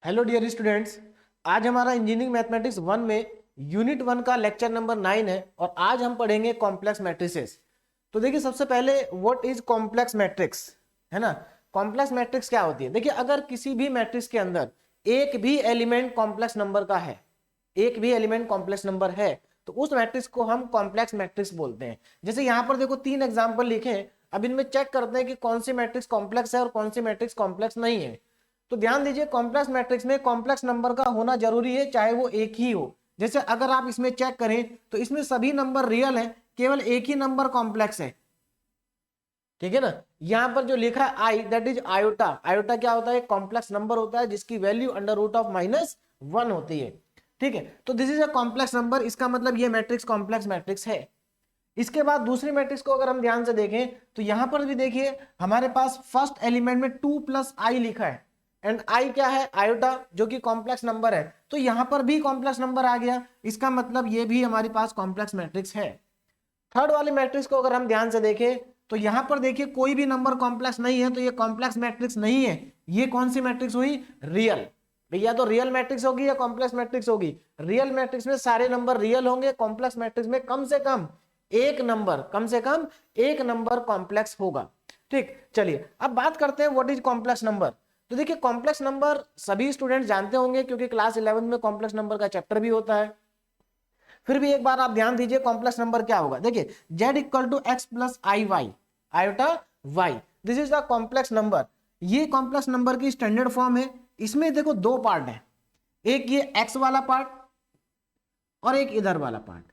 Hello dear students, आज हमारा engineering mathematics 1 में यूनिट 1 का लेक्चर नंबर 9 है और आज हम पढ़ेंगे कॉम्प्लेक्स मैट्रिसेस। तो देखिए सबसे पहले व्हाट इज कॉम्प्लेक्स मैट्रिक्स, है ना। कॉम्प्लेक्स मैट्रिक्स क्या होती है? देखिए अगर किसी भी मैट्रिक्स के अंदर एक भी एलिमेंट कॉम्प्लेक्स नंबर का है, एक भी एलिमेंट कॉम्प्लेक्स नंबर है, तो उस मैट्रिक्स को हम कॉम्प्लेक्स मैट्रिक्स बोलते हैं। जैसे यहाँ पर देखो 3 एग्जाम्पल लिखे हैं, अब इनमें चेक करते हैं कि कौन सी मैट्रिक्स कॉम्प्लेक्स है और कौन सी मैट्रिक्स कॉम्प्लेक्स नहीं है। तो ध्यान दीजिए, कॉम्प्लेक्स मैट्रिक्स में कॉम्प्लेक्स नंबर का होना जरूरी है, चाहे वो एक ही हो। जैसे अगर आप इसमें चेक करें तो इसमें सभी नंबर रियल हैं, केवल एक ही नंबर कॉम्प्लेक्स है, ठीक है ना। यहां पर जो लिखा है आई, दैट इज आयोटा। आयोटा क्या होता है? कॉम्प्लेक्स नंबर होता है जिसकी वैल्यू अंडर रूट ऑफ -1 होती है, ठीक है। तो this is a complex number, इसका मतलब ये मैट्रिक्स कॉम्प्लेक्स मैट्रिक्स है। इसके बाद दूसरी मैट्रिक्स को अगर हम ध्यान से देखें तो यहां पर भी देखिए हमारे पास फर्स्ट एलिमेंट में 2 + i लिखा है एंड i क्या है? आयोटा, जो कि कॉम्प्लेक्स नंबर है। तो यहां पर भी कॉम्प्लेक्स नंबर आ गया, इसका मतलब ये भी हमारे पास कॉम्प्लेक्स मैट्रिक्स है। थर्ड वाली मैट्रिक्स को अगर हम ध्यान से देखें तो यहां पर देखिए कोई भी नंबर कॉम्प्लेक्स नहीं है, तो ये कॉम्प्लेक्स मैट्रिक्स नहीं है। ये कौन सी मैट्रिक्स हुई? रियल। भैया तो रियल मैट्रिक्स होगी या कॉम्प्लेक्स मैट्रिक्स होगी? रियल मैट्रिक्स में सारे नंबर रियल होंगे, कॉम्प्लेक्स मैट्रिक्स में कम से कम एक नंबर, कम से कम एक नंबर कॉम्प्लेक्स होगा। ठीक, चलिए अब बात करते हैं व्हाट इज कॉम्प्लेक्स नंबर। तो देखिए कॉम्प्लेक्स नंबर सभी स्टूडेंट जानते होंगे क्योंकि क्लास 11 में कॉम्प्लेक्स नंबर का चैप्टर भी होता है। फिर भी एक बार आप ध्यान दीजिए कॉम्प्लेक्स नंबर क्या होगा। देखिए z = x + iy, iota y, this is the complex number. ये कॉम्प्लेक्स नंबर की स्टैंडर्ड फॉर्म है। इसमें देखो दो पार्ट है, एक ये x वाला पार्ट और एक इधर वाला पार्ट।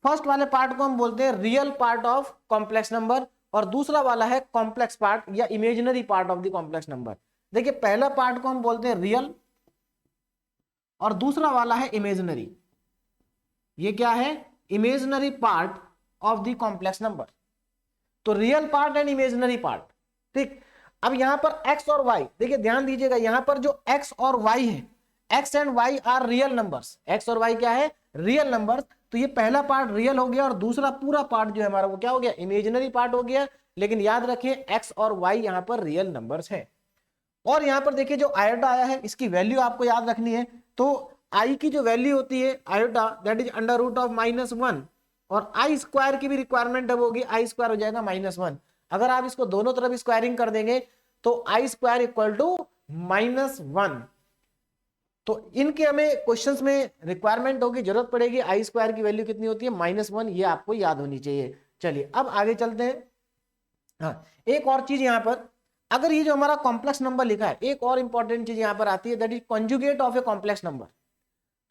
फर्स्ट वाले पार्ट को हम बोलते हैं real part of complex number और दूसरा वाला है कॉम्प्लेक्स पार्ट या imaginary part of the complex number. देखिए पहला पार्ट को हम बोलते हैं रियल और दूसरा वाला है इमेजिनरी। ये क्या है? Imaginary part of the complex number. तो real part and imaginary part, ठीक। अब यहां पर x और y, देखिए ध्यान दीजिएगा, यहां पर जो x और y है, x and y are real numbers. x और y क्या है? Real numbers. तो ये पहला पार्ट रियल हो गया और दूसरा पूरा पार्ट जो है हमारा वो क्या हो गया? इमेजिनरी पार्ट हो गया। लेकिन याद रखिए x और y यहां पर रियल नंबर्स है। और यहां पर देखिए जो आयोटा आया है इसकी वैल्यू आपको याद रखनी है। तो i की जो वैल्यू होती है iota, that is under root of -1, और आई स्क्वायर की भी रिक्वायरमेंट अब होगी, आई स्क्वायर हो जाएगा -1। अगर आप इसको दोनों तरफ स्क्वायरिंग कर देंगे तो आई स्क्वायर इक्वल टू -1। तो इनके हमें क्वेश्चंस में रिक्वायरमेंट होगी, जरूरत पड़ेगी, आई स्क्वायर की वैल्यू कितनी होती है? -1। ये आपको याद होनी चाहिए। चलिए अब आगे चलते हैं। हाँ, एक और चीज यहां पर, अगर ये जो हमारा कॉम्प्लेक्स नंबर लिखा है, एक और इंपॉर्टेंट चीज यहां पर आती है, that is conjugate of a complex number.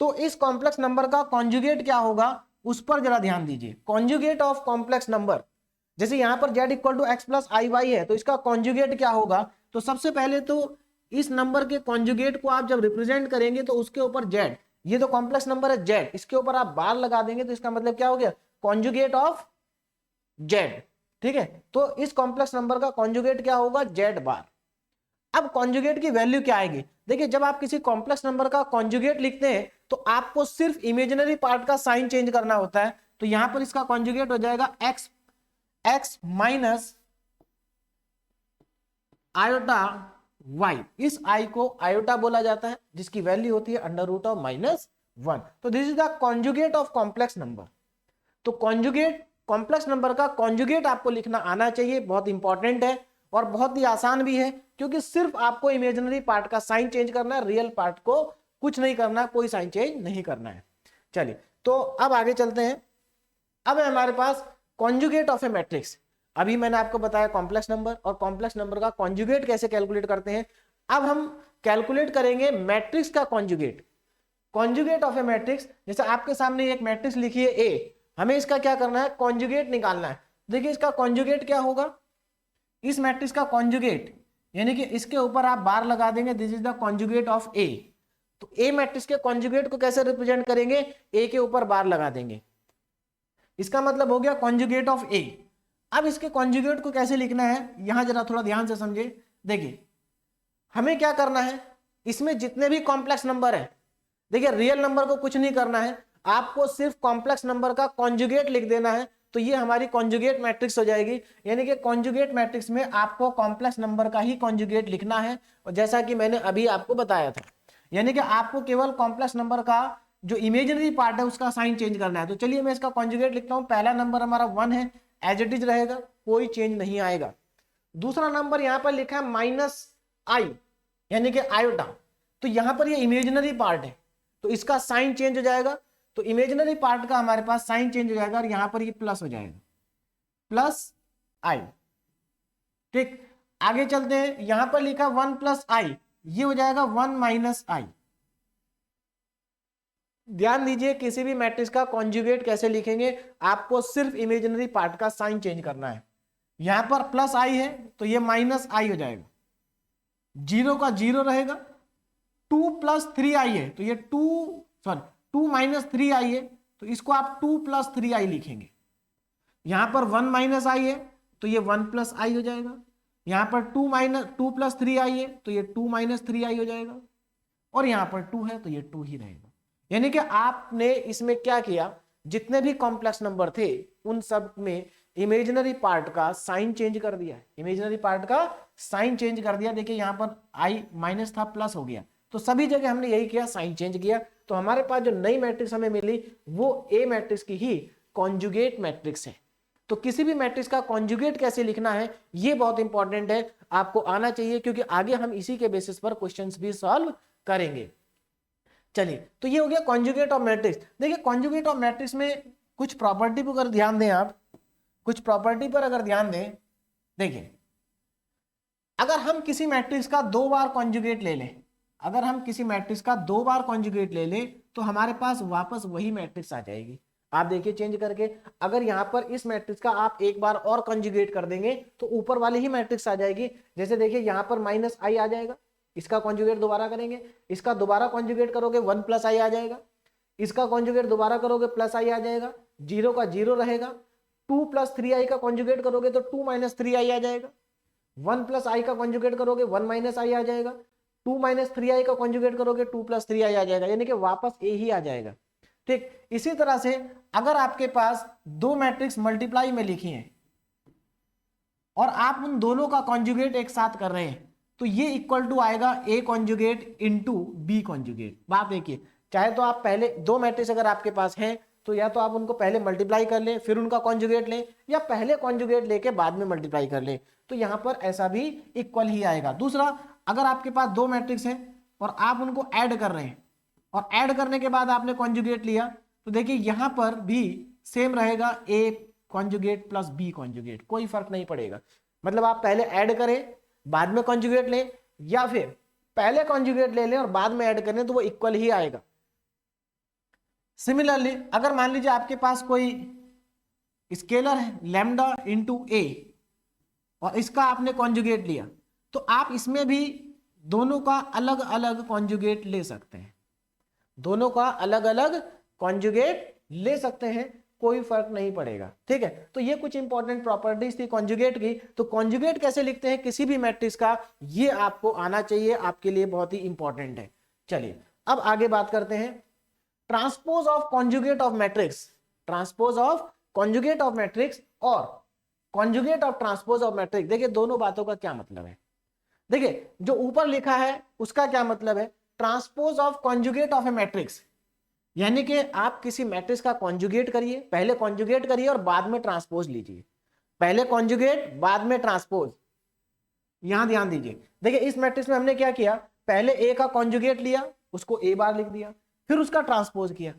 तो इस कॉम्प्लेक्स नंबर का कॉन्जुगेट क्या होगा उस पर जरा ध्यान दीजिए। कॉन्जुगेट ऑफ कॉम्प्लेक्स नंबर, जैसे यहां पर z = x + iy है, तो इसका कॉन्जुगेट क्या होगा? तो सबसे पहले तो इस नंबर के कॉन्जुगेट को आप जब रिप्रेजेंट करेंगे तो उसके ऊपर z, ये तो कॉम्प्लेक्स नंबर है z, इसके ऊपर आप बार लगा देंगे तो इसका मतलब क्या हो गया? कॉन्जुगेट ऑफ z, ठीक है। तो इस कॉम्प्लेक्स नंबर का कॉन्जुगेट क्या होगा? z बार। अब कॉन्जुगेट की वैल्यू क्या आएगी? देखिए जब आप किसी कॉम्प्लेक्स नंबर का कॉन्जुगेट लिखते हैं तो आपको सिर्फ इमेजिनरी पार्ट का साइन चेंज करना होता है। तो यहां पर इसका कॉन्जुगेट हो जाएगा x माइनस आयोटा y। इस i को आयोटा बोला जाता है जिसकी वैल्यू होती है अंडर रूट ऑफ -1। तो this is the conjugate of complex number. तो कॉन्जुगेट, कॉम्प्लेक्स नंबर का कॉन्जुगेट आपको लिखना आना चाहिए, बहुत इंपॉर्टेंट है और बहुत ही आसान भी है क्योंकि सिर्फ आपको इमेजिनरी पार्ट का साइन चेंज करना है, रियल पार्ट को कुछ नहीं करना, कोई साइन चेंज नहीं करना है। चलिए तो अब आगे चलते हैं। अब है हमारे पास कॉन्जुगेट ऑफ ए मैट्रिक्स। अभी मैंने आपको बताया कॉम्प्लेक्स नंबर और कॉम्प्लेक्स नंबर का कॉन्जुगेट कैसे कैलकुलेट करते हैं। अब हम कैलकुलेट करेंगे मैट्रिक्स का conjugate. Conjugate of A matrix, जैसे आपके सामने एक मैट्रिक्स लिखी है A, हमें इसका क्या करना है? कॉन्जुगेट निकालना है। देखिए इसका कॉन्जुगेट क्या होगा? इस मैट्रिक्स का कॉन्जुगेट, यानी कि इसके ऊपर आप बार लगा देंगे, this is the conjugate of A। तो A मैट्रिक्स के कॉन्जुगेट को कैसे रिप्रेजेंट करेंगे? A के ऊपर बार लगा देंगे, इसका मतलब हो गया कॉन्जुगेट ऑफ A। अब इसके कॉन्जुगेट को कैसे लिखना है यहां जरा थोड़ा ध्यान से समझे। देखिए हमें क्या करना है, इसमें जितने भी कॉम्प्लेक्स नंबर है, देखिए रियल नंबर को कुछ नहीं करना है, आपको सिर्फ कॉम्प्लेक्स नंबर का कॉन्जुगेट लिख देना है। तो ये हमारी कॉन्जुगेट मैट्रिक्स हो जाएगी। यानी कि कॉन्जुगेट मैट्रिक्स में आपको कॉम्प्लेक्स नंबर का ही कॉन्जुगेट लिखना है, और जैसा कि मैंने अभी आपको बताया था। यानी कि आपको केवल कॉम्प्लेक्स नंबर का जो इमेजिनरी पार्ट है उसका साइन चेंज करना है। तो चलिए मैं इसका कॉन्जुगेट लिखता हूं। पहला नंबर हमारा 1 है, एज इट इज रहेगा, कोई चेंज नहीं आएगा। दूसरा नंबर यहां पर लिखा है -i यानी कि आयोटा, तो यहां पर ये इमेजिनरी पार्ट है तो इसका साइन चेंज हो जाएगा। तो इमेजिनरी पार्ट का हमारे पास साइन चेंज हो जाएगा और यहां पर ये प्लस हो जाएगा, +i। ठीक, आगे चलते हैं। यहां पर लिखा 1 + i, ये हो जाएगा 1 - i। ध्यान दीजिए किसी भी मैट्रिक्स का कॉन्जुगेट कैसे लिखेंगे, आपको सिर्फ इमेजिनरी पार्ट का साइन चेंज करना है। यहां पर +i है तो ये -i हो जाएगा, 0 का 0 रहेगा। 2 + 3i है तो ये 2 - 3i है तो इसको आप 2 + 3i लिखेंगे। यहां पर 1 - i है तो ये 1 + i हो जाएगा। यहां पर 2 + 3i है तो ये 2 - 3i हो जाएगा, और यहां पर 2 है तो ये 2 ही रहेगा। यानी कि आपने इसमें क्या किया, जितने भी कॉम्प्लेक्स नंबर थे उन सब में इमेजिनरी पार्ट का साइन चेंज कर दिया, इमेजिनरी पार्ट का साइन चेंज कर दिया। देखिए यहां पर i माइनस था, प्लस हो गया, तो सभी जगह हमने यही किया, साइन चेंज किया। तो हमारे पास जो नई मैट्रिक्स हमें मिली वो ए मैट्रिक्स की ही कॉन्जुगेट मैट्रिक्स है। तो किसी भी मैट्रिक्स का कॉन्जुगेट कैसे लिखना है ये बहुत इंपॉर्टेंट है, आपको आना चाहिए, क्योंकि आगे हम इसी के बेसिस पर क्वेश्चंस भी सॉल्व करेंगे। चलिए, तो ये हो गया कॉन्जुगेट ऑफ मैट्रिक्स। देखिए कॉन्जुगेट ऑफ मैट्रिक्स में कुछ प्रॉपर्टी पर अगर ध्यान दें आप, कुछ प्रॉपर्टी पर अगर ध्यान दें, देखिए अगर हम किसी मैट्रिक्स का 2 बार कॉन्जुगेट ले लें, अगर हम किसी मैट्रिक्स का 2 बार कॉन्जुगेट ले लें तो हमारे पास वापस वही मैट्रिक्स आ जाएगी। आप देखिए चेंज करके, अगर यहां पर इस मैट्रिक्स का आप एक बार और कॉन्जुगेट कर देंगे तो ऊपर वाली ही मैट्रिक्स आ जाएगी। जैसे देखिए यहां पर -i आ जाएगा, इसका कॉन्जुगेट दोबारा करेंगे, इसका दोबारा कॉन्जुगेट करोगे 1 + i आ जाएगा, इसका कॉन्जुगेट दोबारा करोगे +i आ जाएगा, 0 का 0 रहेगा। 2 + 3i का कॉन्जुगेट करोगे तो 2 - 3i आ जाएगा। 1 + i का कॉन्जुगेट करोगे 1 - i आ जाएगा। 2 - 3i का कॉन्जुगेट करोगे 2 + 3i आ जाएगा, यानी कि वापस a ही आ जाएगा। ठीक, इसी तरह से अगर आपके पास 2 मैट्रिक्स मल्टीप्लाई में लिखी हैं और आप उन दोनों का कॉन्जुगेट एक साथ कर रहे हैं तो ये इक्वल टू आएगा a conjugate into b conjugate. बात देखिए, चाहे तो आप पहले 2 मैट्रिक्स अगर आपके पास हैं तो या तो आप उनको पहले मल्टीप्लाई कर लें फिर उनका कॉन्जुगेट लें, या पहले कॉन्जुगेट लेके बाद में मल्टीप्लाई कर लें, तो यहां पर ऐसा भी इक्वल ही आएगा। दूसरा, अगर आपके पास 2 मैट्रिक्स हैं और आप उनको ऐड कर रहे हैं और ऐड करने के बाद आपने कॉन्जुगेट लिया तो देखिए यहां पर भी सेम रहेगा, a conjugate plus b conjugate, कोई फर्क नहीं पड़ेगा। मतलब आप पहले ऐड करें बाद में कॉन्जुगेट लें, या फिर पहले कॉन्जुगेट ले लें और बाद में ऐड करें, तो वो इक्वल ही आएगा। सिमिलरली अगर मान लीजिए आपके पास कोई स्केलर है लैम्डा इंटू ए और इसका आपने कॉन्जुगेट लिया तो आप इसमें भी दोनों का अलग अलग कॉन्जुगेट ले सकते हैं, दोनों का अलग अलग कॉन्जुगेट ले सकते हैं, कोई फर्क नहीं पड़ेगा। ठीक है, तो ये कुछ इंपॉर्टेंट प्रॉपर्टीज थी कॉन्जुगेट की। तो कॉन्जुगेट कैसे लिखते हैं किसी भी मैट्रिक्स का, ये आपको आना चाहिए, आपके लिए बहुत ही इंपॉर्टेंट है। चलिए अब आगे बात करते हैं transpose of conjugate of matrix, transpose of conjugate of matrix और conjugate of transpose of matrix. देखिए दोनों बातों का क्या मतलब है। देखिए जो ऊपर लिखा है उसका क्या मतलब है, transpose of conjugate of A matrix, यानी कि आप किसी मैट्रिक्स का कॉन्जुगेट करिए, पहले कॉन्जुगेट करिए और बाद में ट्रांसपोज लीजिए, पहले कॉन्जुगेट बाद में ट्रांसपोज। यहां ध्यान दीजिए, देखिए इस मैट्रिक्स में हमने क्या किया, पहले ए का कॉन्जुगेट लिया उसको ए बार लिख दिया, फिर उसका ट्रांसपोज किया।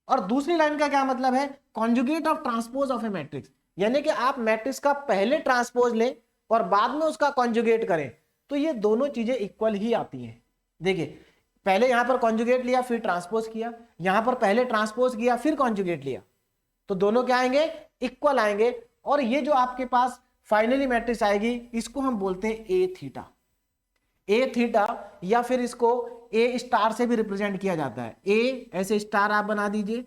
और दूसरी लाइन का क्या मतलब है, conjugate of transpose of A matrix, यानी कि आप मैट्रिक्स का पहले ट्रांसपोज लें और बाद में उसका कॉन्जुगेट करें, तो ये दोनों चीजें इक्वल ही आती हैं। देखिए पहले यहां पर कॉन्जुगेट लिया फिर ट्रांसपोज किया, यहां पर पहले ट्रांसपोज किया फिर कॉन्जुगेट लिया, तो दोनों क्या आएंगे, इक्वल आएंगे। और ये जो आपके पास फाइनली मैट्रिक्स आएगी इसको हम बोलते हैं ए थीटा, ए थीटा, या फिर इसको ए स्टार से भी रिप्रेजेंट किया जाता है। ए ऐसे स्टार आप बना दीजिए,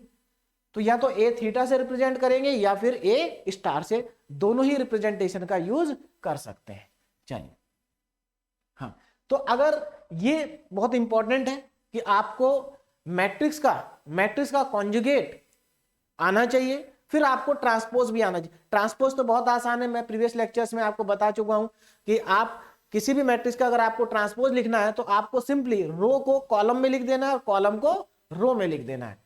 तो या तो ए थीटा से रिप्रेजेंट करेंगे या फिर ए स्टार से, दोनों ही रिप्रेजेंटेशन का यूज कर सकते हैं। चलिए हाँ, तो अगर ये बहुत इंपॉर्टेंट है कि आपको मैट्रिक्स का कॉन्जुगेट आना चाहिए, फिर आपको ट्रांसपोज भी आना चाहिए। ट्रांसपोज तो बहुत आसान है, मैं प्रीवियस लेक्चर्स में आपको बता चुका हूं कि आप किसी भी मैट्रिक्स का अगर आपको ट्रांसपोज लिखना है तो आपको सिंपली रो को कॉलम में लिख देना है और कॉलम को रो में लिख देना है,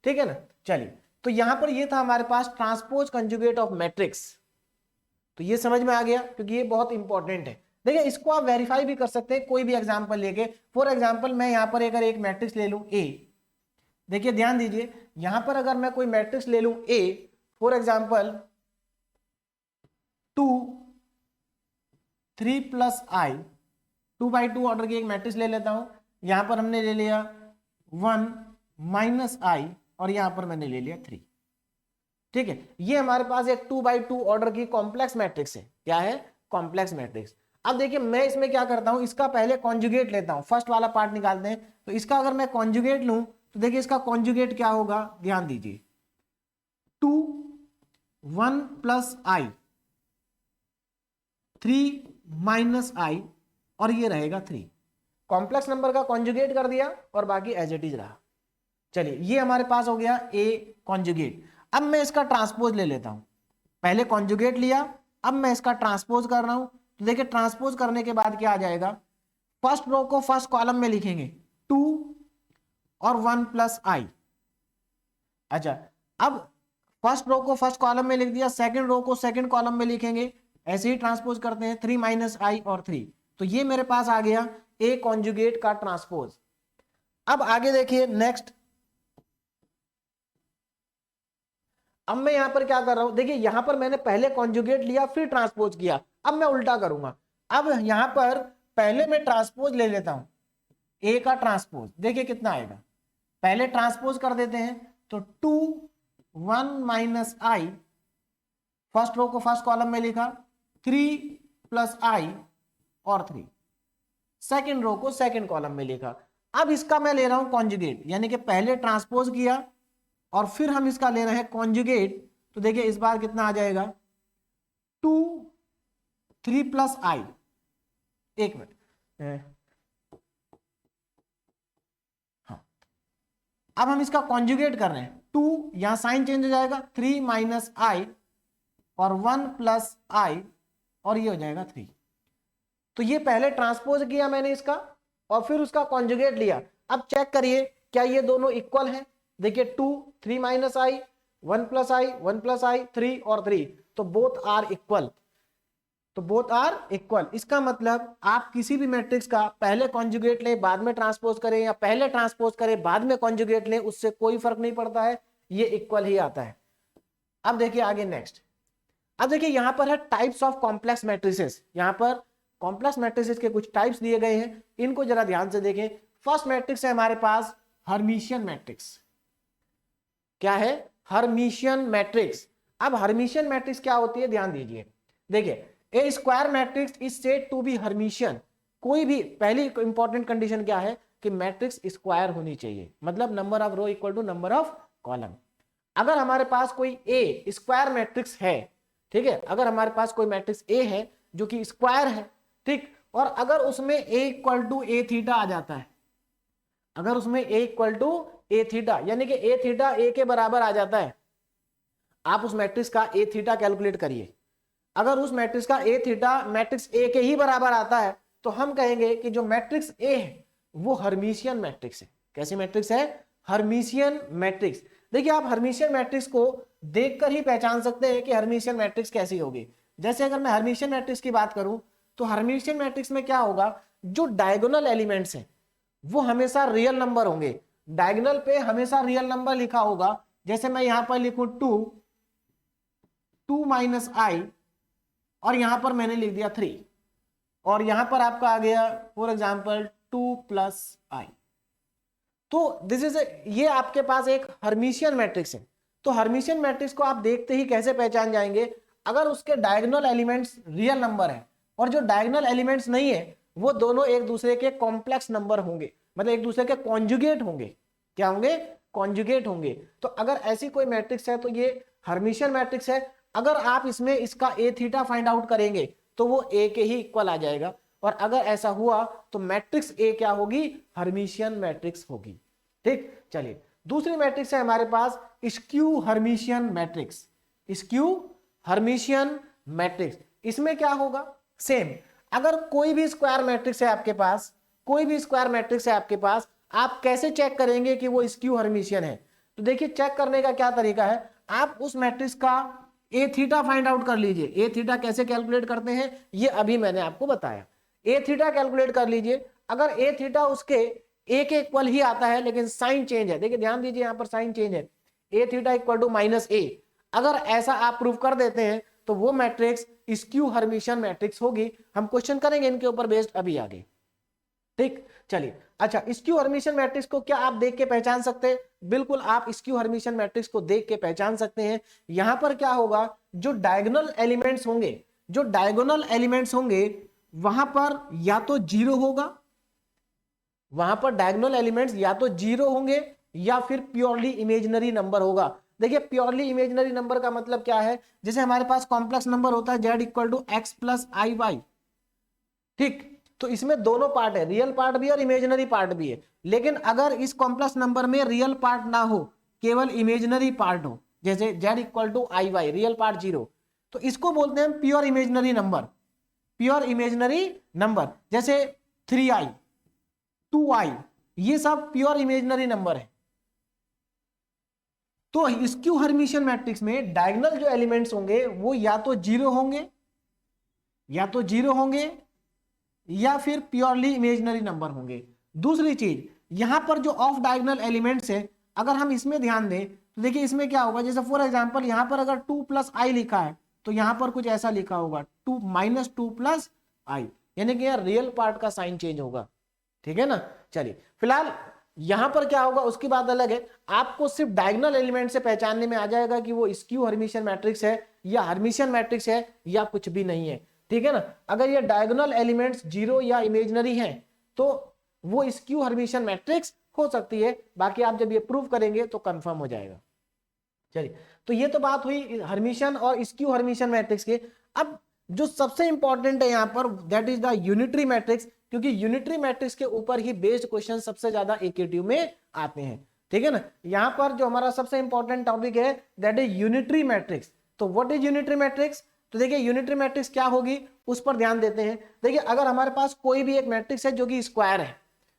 ठीक है ना। चलिए, तो यहां पर ये था हमारे पास ट्रांसपोज कंजुगेट ऑफ मैट्रिक्स। तो ये समझ में आ गया, क्योंकि ये बहुत इंपॉर्टेंट है। देखिए, इसको आप वेरीफाई भी कर सकते हैं कोई भी एग्जांपल लेके। फॉर एग्जांपल मैं यहां पर अगर एक मैट्रिक्स ले लूं ए, देखिए ध्यान दीजिए, यहां पर अगर मैं कोई मैट्रिक्स ले लूं A, for example 2 3 plus i, 2/2 order की एक मैट्रिक्स ले लेता हूं। यहां पर हमने ले लिया 1 माइनस आई और यहां पर मैंने ले लिया 3, ठीक है। ये हमारे पास एक 2/2 ऑर्डर की कॉम्प्लेक्स मैट्रिक्स है। क्या है? Complex matrix. अब देखिए, मैं इसमें क्या करता हूं, इसका पहले कॉन्जुगेट लेता हूं, फर्स्ट वाला पार्ट निकालते हैं। तो इसका अगर मैं कॉन्जुगेट लूं तो देखिए इसका कॉन्जुगेट क्या होगा, ध्यान दीजिए, 2 1 प्लस आई 3 माइनस आई और ये रहेगा 3। कॉम्प्लेक्स नंबर का कॉन्जुगेट कर दिया और बाकी एज इट इज रहा। चलिए, ये हमारे पास हो गया ए कॉन्जुगेट। अब मैं इसका ट्रांसपोज ले लेता हूं, पहले कॉन्जुगेट लिया, अब मैं इसका ट्रांसपोज कर रहा हूं। तो देखिए, ट्रांसपोज करने के बाद क्या आ जाएगा, फर्स्ट रो को फर्स्ट कॉलम में लिखेंगे 2 और 1 प्लस आई। अच्छा, अब फर्स्ट रो को फर्स्ट कॉलम में लिख दिया, सेकंड रो को सेकंड कॉलम में लिखेंगे, ऐसे ही ट्रांसपोज करते हैं 3 माइनस आई और 3। तो ये मेरे पास आ गया ए कॉन्जुगेट का ट्रांसपोज। अब आगे देखिए नेक्स्ट, अब मैं यहां पर क्या कर रहा हूं, देखिए यहां पर मैंने पहले कॉन्जुगेट लिया फिर ट्रांसपोज किया। अब मैं उल्टा करूंगा, अब यहां पर पहले मैं ट्रांसपोज ले लेता हूं, ए का ट्रांसपोज। देखिए कितना आएगा, पहले ट्रांसपोज कर देते हैं। तो 2 1 माइनस आई, फर्स्ट रो को फर्स्ट कॉलम में लिखा, 3 प्लस आई और 3, सेकेंड रो को सेकेंड कॉलम में लिखा। अब इसका मैं ले रहा हूं कॉन्जुगेट, यानी कि पहले ट्रांसपोज किया और फिर हम इसका ले रहे हैं कॉन्जुगेट। तो देखिए इस बार कितना आ जाएगा, 2 3 प्लस आई, एक मिनट, हाँ, अब हम इसका कॉन्जुगेट कर रहे हैं। 2 यहां साइन चेंज हो जाएगा, 3 माइनस आई और 1 प्लस आई और ये हो जाएगा 3। तो ये पहले ट्रांसपोज किया मैंने इसका और फिर उसका कॉन्जुगेट लिया। अब चेक करिए क्या ये दोनों इक्वल हैं। देखिए 2 3 माइनस आई 1 प्लस आई 1 प्लस आई 3 और 3, तो बोथ आर इक्वल। तो बोथ आर इक्वल, इसका मतलब आप किसी भी मैट्रिक्स का पहले कॉन्जुगेट लें बाद में ट्रांसपोज करें या पहले ट्रांसपोज करें बाद में कॉन्जुगेट लें, उससे कोई फर्क नहीं पड़ता है, ये इक्वल ही आता है। अब देखिए आगे नेक्स्ट, अब देखिए यहां पर है टाइप्स ऑफ कॉम्प्लेक्स मैट्रिसेस। यहां पर कॉम्प्लेक्स मैट्रिसेस के कुछ टाइप्स दिए गए हैं, इनको जरा ध्यान से देखें। फर्स्ट मैट्रिक्स है हमारे पास हर्मिशियन मैट्रिक्स। क्या है? Hermitian matrix. अब हर्मिशियन मैट्रिक्स क्या होती है, ध्यान दीजिए। देखिए, a square matrix is said to be Hermitian. कोई भी, पहली इंपॉर्टेंट कंडीशन क्या है कि मैट्रिक्स स्क्वायर होनी चाहिए, मतलब number of row equal to number of column. अगर हमारे पास कोई ए स्क्वायर मैट्रिक्स है, ठीक है, अगर हमारे पास कोई मैट्रिक्स ए है जो कि स्क्वायर है, ठीक, और अगर उसमें ए इक्वल टू ए थीटा आ जाता है, अगर उसमें ए इक्वल टू ए थीटा, यानी कि ए थीटा ए के बराबर आ जाता है, आप उस मैट्रिक्स का ए थीटा कैलकुलेट करिए। अगर उस मैट्रिक्स का ए थीटा मैट्रिक्स ए के ही बराबर आता है तो हम कहेंगे कि जो मैट्रिक्स ए है वो हर्मिशियन मैट्रिक्स है। कैसी मैट्रिक्स है? Hermitian matrix. देखिए, आप हर्मिशियन मैट्रिक्स को देखकर ही पहचान सकते हैं कि हर्मिशियन मैट्रिक्स कैसी होगी। जैसे अगर मैं हर्मिशियन मैट्रिक्स की बात करूं तो हर्मिशियन मैट्रिक्स में क्या होगा, जो डायगोनल एलिमेंट्स हैं वो हमेशा रियल नंबर होंगे। डायगोनल पे हमेशा रियल नंबर लिखा होगा। जैसे मैं यहां पर लिखूं 2 माइनस आई और यहां पर मैंने लिख दिया 3 और यहां पर आपका आ गया फॉर एग्जांपल 2 प्लस आई। तो दिस इज ये आपके पास एक हर्मिशियन मैट्रिक्स है। तो हर्मिशियन मैट्रिक्स को आप देखते ही कैसे पहचान जाएंगे, अगर उसके डायगोनल एलिमेंट्स रियल नंबर है और जो डायगोनल एलिमेंट्स नहीं है वो दोनों एक दूसरे के कॉम्प्लेक्स नंबर होंगे, मतलब एक दूसरे के कॉन्जुगेट होंगे। क्या होंगे? कॉन्जुगेट होंगे। तो अगर ऐसी कोई मैट्रिक्स है तो ये हर्मिशियन मैट्रिक्स है। अगर आप इसमें इसका ए थीटा फाइंड आउट करेंगे तो वो ए के ही इक्वल आ जाएगा, और अगर ऐसा हुआ तो मैट्रिक्स ए क्या होगी? हर्मिशियन मैट्रिक्स होगी। ठीक, चलिए दूसरी मैट्रिक्स है हमारे पास skew Hermitian matrix. Skew Hermitian matrix, इसमें क्या होगा? सेम, अगर कोई भी स्क्वायर मैट्रिक्स है आपके पास, कोई भी स्क्वायर मैट्रिक्स है आपके पास, आप कैसे चेक करेंगे कि वो स्क्यू हर्मिशियन है? तो देखिए चेक करने का क्या तरीका है, आप उस मैट्रिक्स का ए थीटा फाइंड आउट कर लीजिए। ए थीटा कैसे कैलकुलेट करते हैं ये अभी मैंने आपको बताया। ए थीटा कैलकुलेट कर लीजिए। अगर ए थीटा उसके ए के इक्वल ही आता है लेकिन साइन चेंज है, देखिए ध्यान दीजिए यहां पर साइन चेंज है, ए थीटा इक्वल टू माइनस ए, अगर ऐसा आप प्रूव कर देते हैं तो वो मैट्रिक्स स्क्यू हर्मिशियन मैट्रिक्स होगी। हम क्वेश्चन करेंगे इनके ऊपर बेस्ड अभी आगे, ठीक। चलिए अच्छा, स्क्यू हर्मिशियन मैट्रिक्स को क्या आप देख के पहचान सकते हैं? बिल्कुल आप स्क्यू हर्मिशियन मैट्रिक्स को देख के पहचान सकते हैं। यहां पर क्या होगा, जो डायगोनल एलिमेंट्स होंगे, जो डायगोनल एलिमेंट्स होंगे वहां पर या तो जीरो होगा, वहां पर डायगोनल एलिमेंट्स या तो जीरो होंगे या फिर प्योरली इमेजिनरी नंबर होगा। देखिए प्योरली इमेजिनरी नंबर का मतलब क्या है, जैसे हमारे पास कॉम्प्लेक्स नंबर होता है z equal to x plus i y, ठीक। तो इसमें दोनों पार्ट है, रियल पार्ट भी और इमेजिनरी पार्ट भी है। लेकिन अगर इस कॉम्प्लेक्स नंबर में रियल पार्ट ना हो, केवल इमेजिनरी पार्ट हो, जैसे z equal to i y, real part zero, तो इसको बोलते हैं pure imaginary number. Pure imaginary number जैसे 3i 2i, ये सब प्योर इमेजिनरी नंबर है। तो स्क्यू हर्मिशियन मैट्रिक्स में डायगोनल जो एलिमेंट्स होंगे वो या तो जीरो होंगे, या तो जीरो होंगे या फिर प्योरली इमेजिनरी नंबर होंगे। दूसरी चीज, यहां पर जो ऑफ डायगोनल एलिमेंट्स है, अगर हम इसमें ध्यान दें तो देखिए इसमें क्या होगा, जैसे फॉर एग्जांपल यहां पर अगर 2 प्लस आई लिखा है तो यहां पर कुछ ऐसा लिखा होगा 2 माइनस 2 प्लस आई, यानी कि यार रियल पार्ट का साइन चेंज होगा, ठीक है ना। चलिए फिलहाल यहां पर क्या होगा उसकी बात अलग है, आपको सिर्फ डायगोनल एलिमेंट से पहचानने में आ जाएगा कि वो स्क्यू हर्मिशियन मैट्रिक्स है या हर्मिशियन मैट्रिक्स है या कुछ भी नहीं है, ठीक है ना। अगर ये डायगोनल एलिमेंट्स जीरो या इमेजिनरी हैं तो वो स्क्यू हर्मिशियन मैट्रिक्स हो सकती है, बाकी आप जब ये प्रूव करेंगे तो कंफर्म हो जाएगा। चलिए तो ये तो बात हुई हर्मिशियन और स्क्यू हर्मिशियन मैट्रिक्स के। अब जो सबसे इंपॉर्टेंट है यहाँ पर that is the unitary matrix, क्योंकि यूनिटरी मैट्रिक्स के ऊपर ही बेस्ड क्वेश्चन सबसे ज्यादा एकेटीयू में आते हैं, ठीक है ना। यहाँ पर जो हमारा सबसे इंपॉर्टेंट टॉपिक है दैट इज यूनिटरी मैट्रिक्स। तो व्हाट इज यूनिटरी मैट्रिक्स? तो देखिए यूनिटरी मैट्रिक्स क्या होगी उस पर ध्यान देते हैं। देखिए अगर हमारे पास कोई भी एक मैट्रिक्स है जो कि स्क्वायर है,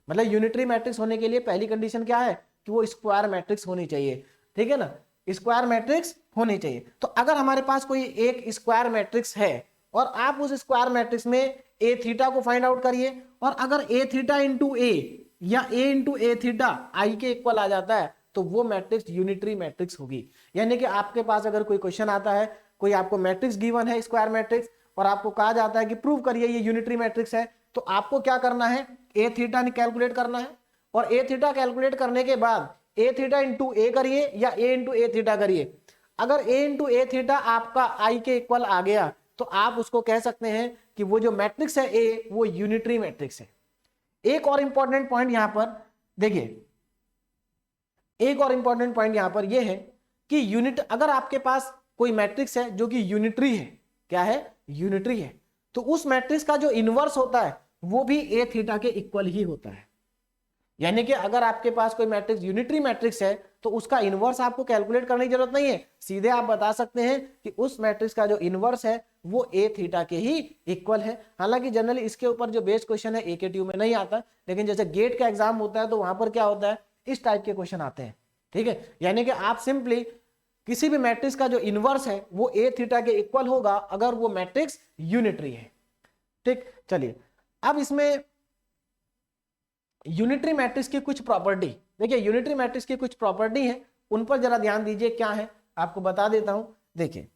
मतलब यूनिटरी मैट्रिक्स होने के लिए पहली कंडीशन क्या है कि वो स्क्वायर मैट्रिक्स होनी चाहिए, ठीक है ना, स्क्वायर मैट्रिक्स होनी चाहिए। तो अगर हमारे पास कोई एक स्क्वायर मैट्रिक्स है और आप उस स्क्वायर मैट्रिक्स में ए थीटा को फाइंड आउट करिए, और अगर ए थीटा इंटू ए या ए इंटू ए थीटा आई के इक्वल आ जाता है तो वो मैट्रिक्स यूनिटरी मैट्रिक्स होगी। यानी कि आपके पास अगर कोई क्वेश्चन आता है, कोई आपको मैट्रिक्स गिवन है स्क्वायर मैट्रिक्स और आपको कहा जाता है कि प्रूव करिए ये यूनिटरी मैट्रिक्स है, तो आपको क्या करना है, ए थीटा कैलकुलेट करना है, और ए थीटा कैलकुलेट करने के बाद ए थीटा इंटू ए करिए या ए इंटू ए थीटा करिए। अगर ए इंटू ए थीटा आपका आई के इक्वल आ गया तो आप उसको कह सकते हैं कि वो जो मैट्रिक्स है ए वो यूनिटरी मैट्रिक्स है। एक और इंपॉर्टेंट पॉइंट यहां पर देखिए, एक और इंपॉर्टेंट पॉइंट यहां पर यह है कि यूनिट, अगर आपके पास कोई मैट्रिक्स है जो कि यूनिटरी है, क्या है, यूनिटरी है, तो उस मैट्रिक्स का जो इनवर्स होता है वो भी ए थीटा के इक्वल ही होता है। यानी कि अगर आपके पास कोई मैट्रिक्स यूनिटरी मैट्रिक्स है तो उसका इनवर्स आपको कैलकुलेट करने की जरूरत नहीं है, सीधे आप बता सकते हैं कि उस मैट्रिक्स का जो इनवर्स है वो ए थीटा के ही इक्वल है। हालांकि जनरली इसके ऊपर जो बेस्ड क्वेश्चन है एकेटीयू में नहीं आता, लेकिन जैसे गेट का एग्जाम होता है तो वहां पर क्या होता है, इस टाइप के क्वेश्चन आते हैं, ठीक है। यानी कि आप सिंपली किसी भी मैट्रिक्स का जो इनवर्स है वो ए थीटा के इक्वल होगा अगर वो मैट्रिक्स यूनिटरी है, ठीक। चलिए अब इसमें यूनिटरी मैट्रिक्स की कुछ प्रॉपर्टी, देखिए यूनिटरी मैट्रिक्स की कुछ प्रॉपर्टी है, उन पर जरा ध्यान दीजिए क्या है, आपको बता देता हूं। देखिए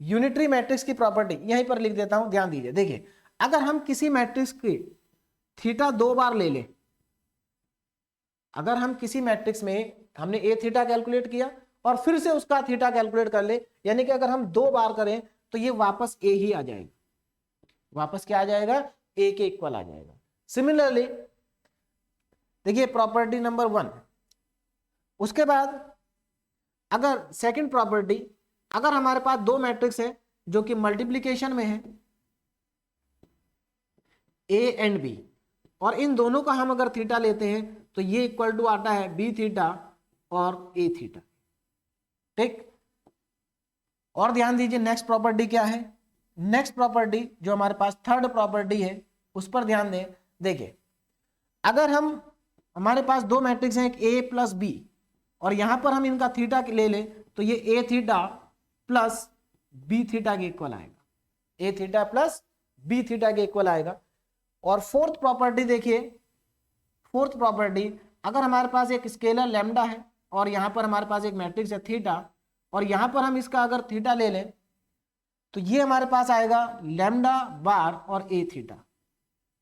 यूनिटरी मैट्रिक्स की प्रॉपर्टी यहीं पर लिख देता हूं, ध्यान दीजिए। देखिए अगर हम किसी मैट्रिक्स की थीटा 2 बार ले लें, अगर हम किसी मैट्रिक्स में हमने ए थीटा कैलकुलेट किया और फिर से उसका थीटा कैलकुलेट कर ले, यानी कि अगर हम 2 बार करें तो ये वापस ए ही आ जाएगा, वापस क्या आ जाएगा, ए के इक्वल आ जाएगा। सिमिलरली देखिए प्रॉपर्टी नंबर 1, उसके बाद अगर सेकंड प्रॉपर्टी, अगर हमारे पास 2 मैट्रिक्स है जो कि मल्टीप्लिकेशन में है ए एंड बी, और इन दोनों का हम अगर थीटा लेते हैं तो ये इक्वल टू आता है बी थीटा और ए थीटा, ठीक। और ध्यान दीजिए नेक्स्ट प्रॉपर्टी क्या है, नेक्स्ट प्रॉपर्टी जो हमारे पास थर्ड प्रॉपर्टी है उस पर ध्यान दें। देखिए अगर हमारे पास दो मैट्रिक्स हैं, एक ए प्लस बी, और यहां पर हम इनका थीटा ले लें तो ये ए थीटा प्लस बी थीटा के इक्वल आएगा, ए थीटा प्लस बी थीटा के इक्वल आएगा। और फोर्थ प्रॉपर्टी देखिए, फोर्थ प्रॉपर्टी अगर हमारे पास एक स्केलर लैम्डा है और यहां पर हमारे पास एक मैट्रिक्स है थीटा, और यहां पर हम इसका अगर थीटा ले लें तो ये हमारे पास आएगा लैम्डा बार और ए थीटा,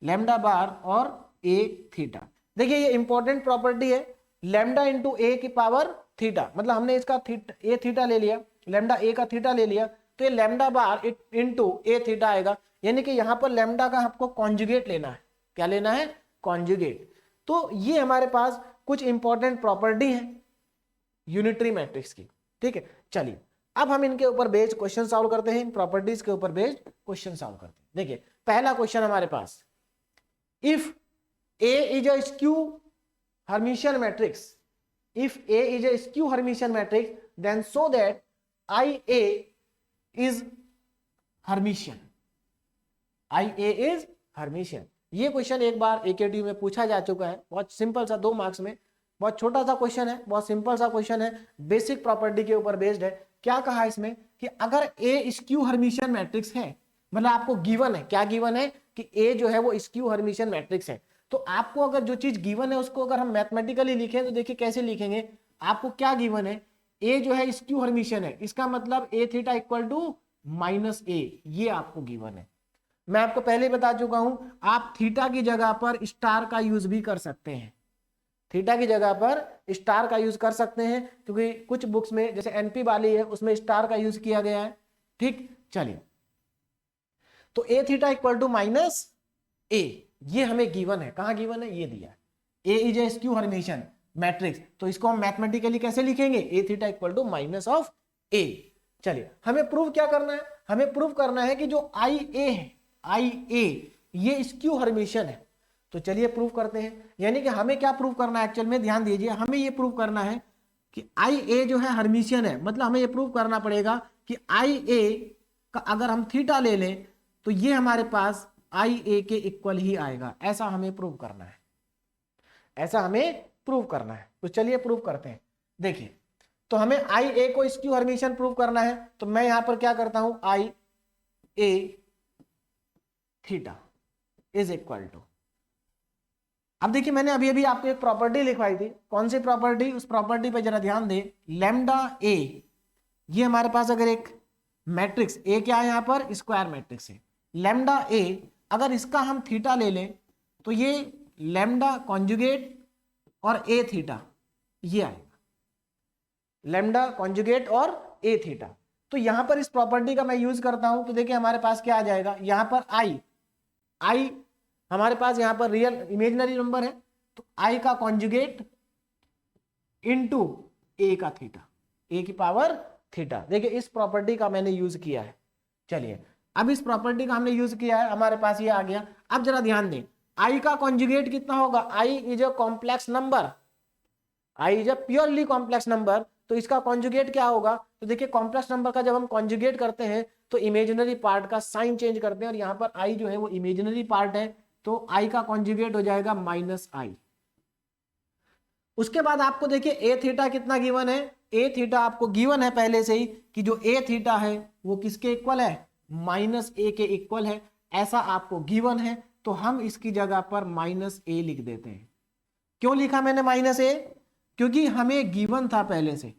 लैम्डा बार और ए थीटा। देखिए ये इंपॉर्टेंट प्रॉपर्टी है, लैम्डा इंटू ए की पावर थीटा, मतलब हमने इसका ए थीटा ले लिया, लैम्डा ए का थीटा ले लिया, तो ये lambda bar into A theta आएगा, यानी कि यहां पर लैम्डा का आपको कॉन्जुगेट लेना है। क्या लेना है? कॉन्जुगेट। तो ये हमारे पास कुछ इंपॉर्टेंट प्रॉपर्टी है यूनिटरी मैट्रिक्स की। ठीक है, चलिए अब हम इनके ऊपर बेस्ड क्वेश्चन सॉल्व करते हैं, इन प्रॉपर्टीज के ऊपर बेस्ड क्वेश्चन सॉल्व करते हैं। देखिए पहला क्वेश्चन हमारे पास, if A is a skew Hermitian matrix, if A is a skew Hermitian matrix, then show that IA is Hermitian, IA is Hermitian। ये क्वेश्चन एक बार AKT में पूछा जा चुका है, बहुत सिंपल सा 2 मार्क्स में, बहुत छोटा सा क्वेश्चन है, बहुत सिंपल सा क्वेश्चन है, बेसिक प्रॉपर्टी के ऊपर बेस्ड है। क्या कहा इसमें कि अगर A स्क्यू हर्मिशियन मैट्रिक्स है, मतलब आपको गिवन है, क्या गिवन है कि A जो है वो स्क्यू हर्मिशियन मैट्रिक्स है, तो आपको अगर जो चीज गिवन है उसको अगर हम मैथमेटिकली लिखें तो देखिए कैसे लिखेंगे। आपको क्या गिवन है? A जो है स्क्यू हर्मिशियन है, इसका मतलब A theta equal to minus A, ये आपको गिवन है। मैं आपको पहले ही बता चुका हूं, आप थीटा की जगह पर स्टार का यूज भी कर सकते हैं, थीटा की जगह पर स्टार का यूज कर सकते हैं, क्योंकि कुछ बुक्स में जैसे एनपी वाली है उसमें स्टार का यूज किया गया है। ठीक, चलिए तो ए थीटा इक्वल टू माइनस ए, ये हमें गिवन है। कहां गिवन है? ये दिया है, A is a skew Hermitian matrix, तो इसको हम मैथमेटिकली कैसे लिखेंगे? A theta equal to minus of A. चलिए हमें प्रूव क्या करना है? हमें प्रूव करना है कि जो आई ए है, आई ए ये स्क्यू हर्मिशियन है। तो चलिए प्रूव करते हैं, यानी कि हमें क्या प्रूव करना है एक्चुअल में, ध्यान दीजिए, हमें ये प्रूव करना है कि आई ए जो है हर्मिशियन है, मतलब हमें ये प्रूव करना पड़ेगा कि आई ए का अगर हम थीटा ले लें तो ये हमारे पास आई ए के इक्वल ही आएगा, ऐसा हमें प्रूव करना है, ऐसा हमें प्रूव करना है। तो चलिए प्रूव करते हैं। देखिए तो हमें आई ए को स्क्यू हर्मिशियन प्रूव करना है, तो मैं यहां पर क्या करता हूं, आई A theta is equal to, अब देखिए मैंने अभी अभी आपको एक प्रॉपर्टी लिखवाई थी, कौन सी प्रॉपर्टी? उस प्रॉपर्टी पे जरा ध्यान दें, लैम्डा ए, ये हमारे पास अगर एक मैट्रिक्स ए क्या है, यहां पर स्क्वायर मैट्रिक्स है, लैम्डा ए, अगर इसका हम थीटा ले लें तो ये लैम्डा कॉन्जुगेट और ए थीटा ये आएगा, लैम्डा कॉन्जुगेट और ए थीटा। तो यहां पर इस प्रॉपर्टी का मैं यूज करता हूं, तो देखिए हमारे पास क्या आ जाएगा, यहां पर आई हमारे पास यहां पर रियल इमेजिनरी नंबर है, तो आई का कॉन्जुगेट इनटू ए का थीटा, ए की पावर थीटा। देखिए इस प्रॉपर्टी का मैंने यूज किया है। चलिए अब इस प्रॉपर्टी का हमने यूज किया है, हमारे पास ये आ गया। अब जरा ध्यान दें, आई का कॉन्जुगेट कितना होगा? I is a complex number, i is a purely complex number, तो इसका कॉन्जुगेट क्या होगा? तो देखिए कॉम्प्लेक्स नंबर का जब हम कॉन्जुगेट करते हैं तो इमेजिनरी पार्ट का साइन चेंज करते हैं, और यहां पर आई जो है वो इमेजिनरी पार्ट है, तो आई का कॉन्जुगेट हो जाएगा माइनस आई। उसके बाद आपको देखिए ए थीटा कितना गिवन है, ए थीटा आपको गिवन है पहले से ही कि जो ए थीटा है वो किसके इक्वल है? माइनस ए के इक्वल है, ऐसा आपको गिवन है। तो हम इसकी जगह पर माइनस ए लिख देते हैं। क्यों लिखा मैंने माइनस ए? क्योंकि हमें गिवन था, पहले से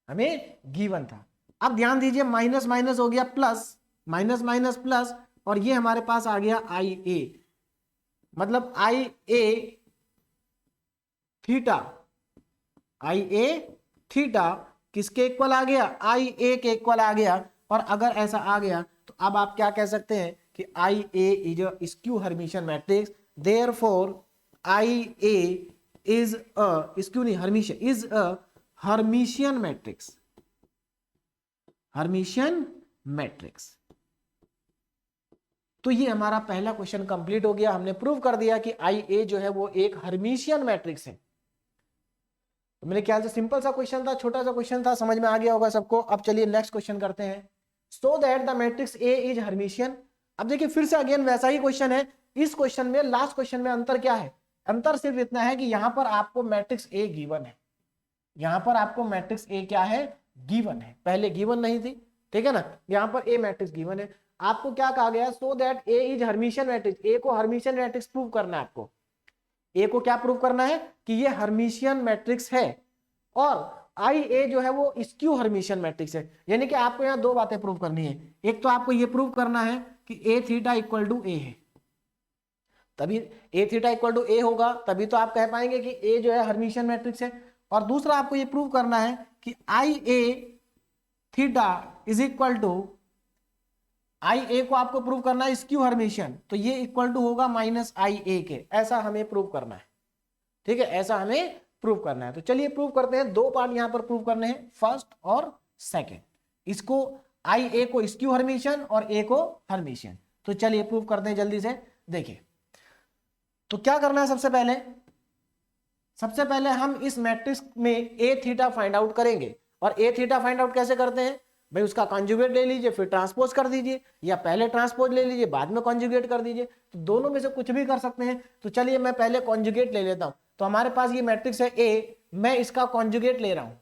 हमें गिवन था। अब ध्यान दीजिए, माइनस माइनस हो गया प्लस, माइनस माइनस प्लस, और ये हमारे पास आ गया आई ए, मतलब आई A theta, I A theta किसके इक्वल आ गया? आई ए के इक्वल आ गया। और अगर ऐसा आ गया तो अब आप क्या कह सकते हैं कि i A is a skew Hermitian matrix, therefore i A is a skew नहीं Hermitian, is a Hermitian matrix, Hermitian matrix. तो ये हमारा पहला क्वेश्चन कंप्लीट हो गया, हमने प्रूव कर दिया कि आई ए जो है वो एक हर्मिशियन मैट्रिक्स है। तो मेरे ख्याल से सिंपल सा क्वेश्चन था, छोटा सा क्वेश्चन था, समझ में आ गया होगा सबको। अब चलिए नेक्स्ट क्वेश्चन करते हैं। So that the matrix A is Hermitian. अब देखिए फिर से अगेन वैसा ही क्वेश्चन है। इस क्वेश्चन में लास्ट क्वेश्चन में अंतर क्या है? अंतर सिर्फ इतना है कि यहां पर आपको मैट्रिक्स ए गिवन है, यहां पर आपको मैट्रिक्स ए क्या है? गिवन है। पहले गिवन नहीं थी, ठीक है ना। यहां पर ए मैट्रिक्स गिवन है। आपको क्या कहा गया? So that A is Hermitian matrix. A को हर्मिशियन मैट्रिक्स प्रूव करना है आपको। ए को क्या प्रूव करना है? कि ये हर्मिशियन मैट्रिक्स है। और आई ए जो है वो स्क्यू हर्मिशियन मैट्रिक्स है। यानी कि आपको यहाँ दो बातें प्रूव करनी है। एक तो आपको ये प्रूव करना है कि ए थीटा इक्वल टू ए है, तभी ए थीटा इक्वल टू ए होगा, तभी तो आप कह पाएंगे कि ए जो है हर्मिशियन मैट्रिक्स है। और दूसरा आपको ये प्रूव करना है कि i A theta is equal to, आई ए को आपको प्रूव करना है स्क्यू हर्मिशियन, तो ये इक्वल टू होगा माइनस आई ए के। ऐसा हमें प्रूव करना है, ठीक है, ऐसा हमें प्रूव करना है। तो चलिए प्रूव करते हैं। दो पार्ट यहां पर प्रूव करने हैं, फर्स्ट और सेकंड। इसको आई ए को स्क्यू हर्मिशियन और ए को हर्मिशियन। तो चलिए प्रूव करते हैं जल्दी से। देखिए तो क्या करना है? सबसे पहले हम इस मैट्रिक्स में ए थीटा फाइंड आउट करेंगे। और ए थीटा फाइंड आउट कैसे करते हैं भाई? उसका कॉन्जुगेट ले लीजिए, फिर ट्रांसपोज कर दीजिए, या पहले ट्रांसपोज ले लीजिए बाद में कॉन्जुगेट कर दीजिए। तो दोनों में से कुछ भी कर सकते हैं। तो चलिए मैं पहले कॉन्जुगेट ले लेता हूं। तो हमारे पास ये मैट्रिक्स है ए, मैं इसका कॉन्जुगेट ले रहा हूं।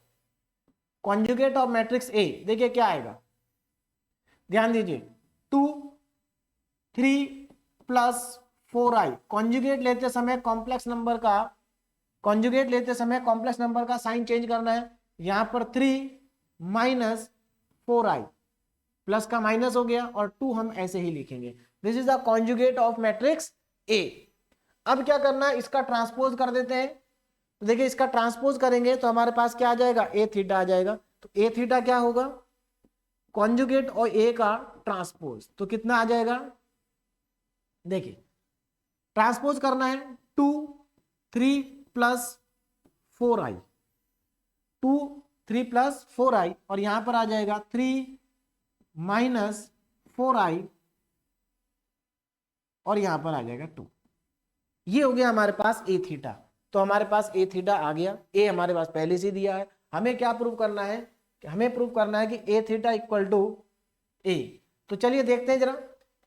कॉन्जुगेट ऑफ मैट्रिक्स ए देखिए क्या आएगा, ध्यान दीजिए। 2 3 प्लस 4i। कॉन्जुगेट लेते समय कॉम्प्लेक्स नंबर का साइन चेंज करना है। यहां पर 3 माइनस 4i, प्लस का माइनस हो गया और 2 हम ऐसे ही लिखेंगे। This is the conjugate of matrix A. अब क्या करना है? इसका ट्रांसपोज कर देते हैं। तो देखिए इसका ट्रांसपोज करेंगे तो हमारे पास क्या आ जाएगा? ए थीटा आ जाएगा। तो ए थीटा क्या होगा? कॉन्जुगेट और ए का ट्रांसपोज। तो कितना आ जाएगा? देखिए ट्रांसपोज करना है 2 3 प्लस 4i, 2 3 प्लस 4i, और यहां पर आ जाएगा 3 माइनस 4i, और यहां पर आ जाएगा 2। ये हो गया हमारे पास ए थीटा। तो हमारे पास ए थीटा आ गया। ए हमारे पास पहले से दिया है। हमें क्या प्रूव करना है? हमें प्रूव करना है कि ए थीटा इक्वल टू ए। तो चलिए देखते हैं जरा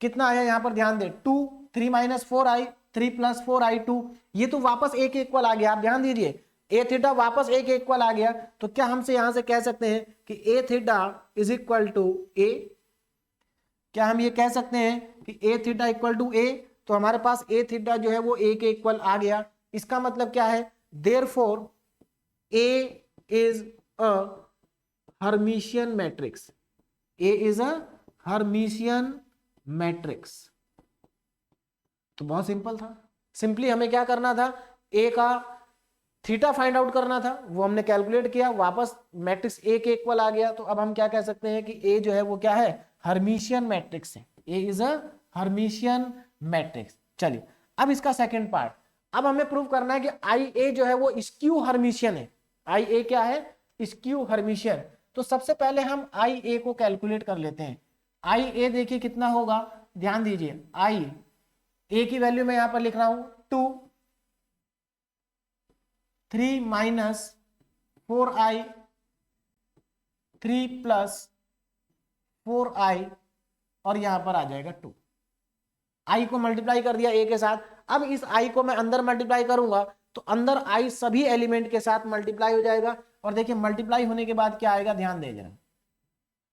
कितना आया। यहां पर ध्यान दें, 2 3 माइनस 4i, 3 प्लस 4i 2। ये तो वापस ए के इक्वल आ गया। आप ध्यान दीजिए ए थीटा वापस ए के इक्वल आ गया। तो क्या हमसे यहां से कह सकते हैं कि ए थीटा इज इक्वल टू ए? क्या हम ये कह सकते हैं कि ए थीटा इक्वल टू ए? तो हमारे पास ए थीटा जो है वो ए के इक्वल आ गया। इसका मतलब क्या है? Therefore A is a Hermitian matrix. A is a Hermitian matrix. तो बहुत सिंपल था। सिंपली हमें क्या करना था? ए का थीटा फाइंड आउट करना था, वो हमने कैलकुलेट किया, वापस मैट्रिक्स ए के इक्वल आ गया। तो अब हम क्या कह सकते हैं कि ए जो है वो क्या है? हर्मिशियन मैट्रिक्स है। A is a Hermitian matrix. चलिए अब इसका सेकंड पार्ट। अब हमें प्रूव करना है कि आई ए जो है वो स्क्यू हर्मिशियन है। आई ए क्या है? Skew Hermitian. तो सबसे पहले हम आई ए को कैलकुलेट कर लेते हैं। आई ए देखिए कितना होगा, ध्यान दीजिए। आई ए की वैल्यू मैं यहां पर लिख रहा हूं 2 3 माइनस 4i, 3 प्लस 4i, और यहां पर आ जाएगा 2। आई को मल्टीप्लाई कर दिया ए के साथ। अब इस आई को मैं अंदर मल्टीप्लाई करूंगा तो अंदर आई सभी एलिमेंट के साथ मल्टीप्लाई हो जाएगा। और देखिए मल्टीप्लाई होने के बाद क्या आएगा, ध्यान दे जरा।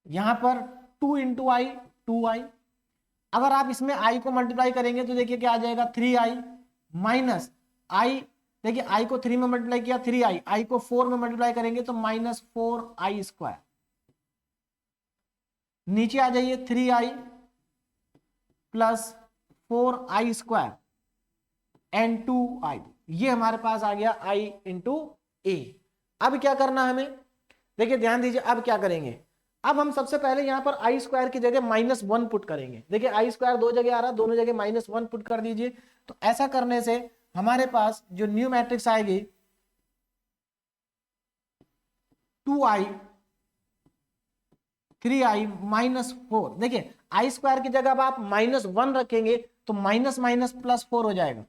यहां पर 2 इंटू आई 2i। अगर आप इसमें आई को मल्टीप्लाई करेंगे तो देखिए क्या आ जाएगा 3i माइनस आई। देखिए आई को 3 में मल्टीप्लाई किया 3i, आई को 4 में मल्टीप्लाई करेंगे तो माइनस 4i स्क्वायर। नीचे आ जाइए 3i plus 4i square and 2i। ये हमारे पास आ गया i इंटू ए। अब क्या करना हमें? देखिए ध्यान दीजिए, अब क्या करेंगे? अब हम सबसे पहले यहां पर आई स्क्वायर की जगह -1 पुट करेंगे। देखिए आई स्क्वायर दो जगह आ रहा है, दोनों जगह -1 पुट कर दीजिए। तो ऐसा करने से हमारे पास जो न्यू मैट्रिक्स आएगी 2i 3i -4। देखिए आई स्क्वायर की जगह अब आप -1 रखेंगे तो माइनस माइनस प्लस 4 हो जाएगा।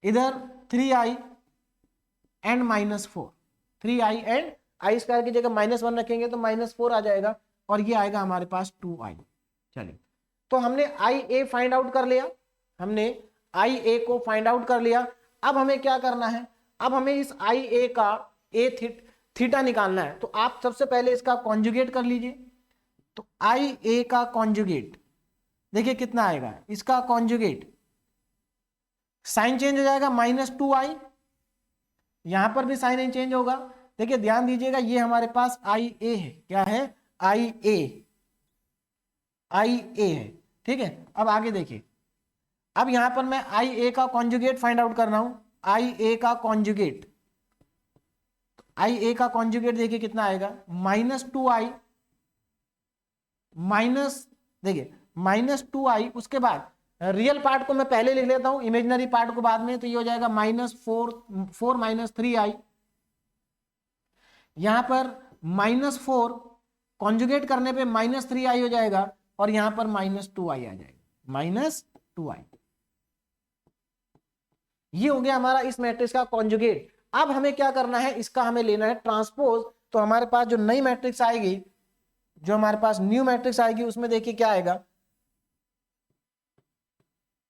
इधर 3i and -4, 3i and I square की जगह -1 रखेंगे तो -4 आ जाएगा। और ये आएगा हमारे पास 2i। चलिए, तो हमने आई ए फाइंड आउट कर लिया, हमने आई ए को फाइंड आउट कर लिया। अब हमें क्या करना है, अब हमें इस आई ए का ए थीटा निकालना है। तो आप सबसे पहले इसका कॉन्जुगेट कर लीजिए। तो आई ए का कॉन्जुगेट देखिए कितना आएगा, इसका कॉन्जुगेट साइन चेंज हो जाएगा -2i, यहां पर भी साइन चेंज होगा। देखिए ध्यान दीजिएगा, ये हमारे पास आई ए है, क्या है, आई ए है, ठीक है। अब आगे देखिए, अब यहां पर मैं आई ए का कॉन्जुगेट फाइंड आउट कर रहा हूं, आई ए का कॉन्जुगेट, आई ए का कॉन्जुगेट देखिए कितना आएगा, -2i माइनस, देखिए -2i, उसके बाद रियल पार्ट को मैं पहले लिख लेता हूं, इमेजिनरी पार्ट को बाद में, तो ये हो जाएगा -4 3i, यहां पर -4 कॉन्जुगेट करने पे -3i हो जाएगा, और यहां पर -2i आ जाएगा, -2i। ये हो गया हमारा इस मैट्रिक्स का कॉन्जुगेट। अब हमें क्या करना है, इसका हमें लेना है ट्रांसपोज। तो हमारे पास जो नई मैट्रिक्स आएगी, जो हमारे पास न्यू मैट्रिक्स आएगी, उसमें देखिए क्या आएगा,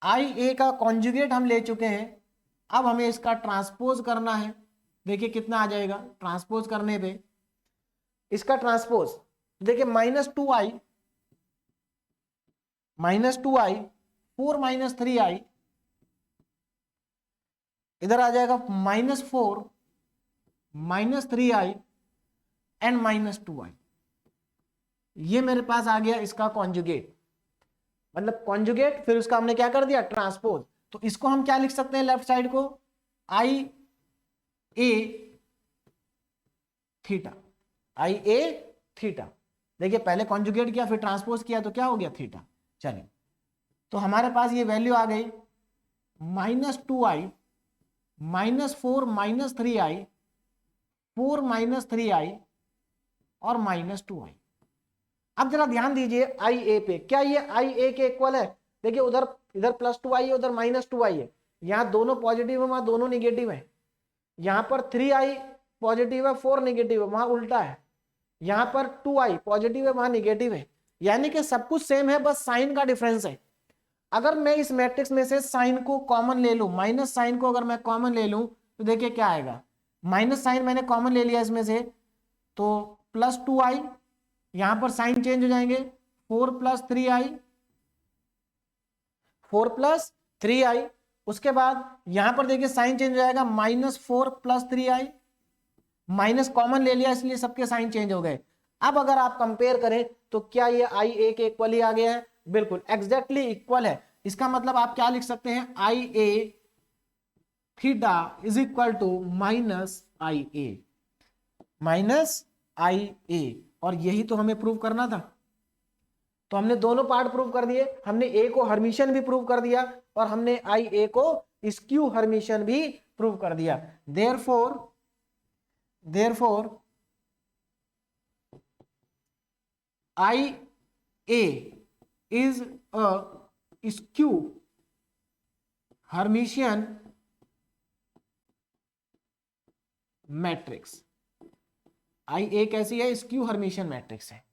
आई ए का कॉन्जुगेट हम ले चुके हैं, अब हमें इसका ट्रांसपोज करना है। देखिए कितना आ जाएगा ट्रांसपोज करने पे, इसका ट्रांसपोज देखिए -2i 4 3i, इधर आ जाएगा -4 -3i एंड -2i। ये मेरे पास आ गया इसका कॉन्जुगेट, मतलब कॉन्जुगेट, फिर उसका हमने क्या कर दिया, ट्रांसपोज। तो इसको हम क्या लिख सकते हैं, लेफ्ट साइड को आई A theta, I A theta. देखिए पहले कॉन्जुगेट किया, फिर ट्रांसपोज किया, तो क्या हो गया, थीटा। चलिए, तो हमारे पास ये वैल्यू आ गई -2i -4 -3i 4 3i और -2i। अब जरा ध्यान दीजिए आई ए पे, क्या ये आई ए के इक्वल है? देखिए उधर इधर +2i है, उधर -2i है, यहाँ दोनों पॉजिटिव है, वहां दोनों निगेटिव है। यहाँ पर 3i पॉजिटिव है, 4 निगेटिव है, वहां उल्टा है। यहाँ पर 2i पॉजिटिव है, वहां निगेटिव है। यानी कि सब कुछ सेम है, बस साइन का डिफरेंस है। अगर मैं इस मैट्रिक्स में से साइन को कॉमन ले लूं, माइनस साइन को अगर मैं कॉमन ले लूं, तो देखिए क्या आएगा, माइनस साइन मैंने कॉमन ले लिया इसमें से, तो +2i, यहां पर साइन चेंज हो जाएंगे, 4 + 3i, उसके बाद यहां पर देखिए साइन चेंज हो जाएगा, -4 + 3i, माइनस कॉमन ले लिया इसलिए सबके साइन चेंज हो गए। अब अगर आप कंपेयर करें तो क्या ये आई ए के इक्वल ही आ गया है? बिल्कुल एग्जैक्टली इक्वल है। इसका मतलब आप क्या लिख सकते हैं, i A theta is equal to -ia, और यही तो हमें प्रूव करना था। तो हमने दोनों पार्ट प्रूव कर दिए, हमने ए को हर्मिशन भी प्रूव कर दिया, और हमने आई ए को स्क्यू हर्मिशन भी प्रूव कर दिया। therefore i A is a skew Hermitian matrix. I A कैसी है? स्क्यू हर्मिशियन मैट्रिक्स है।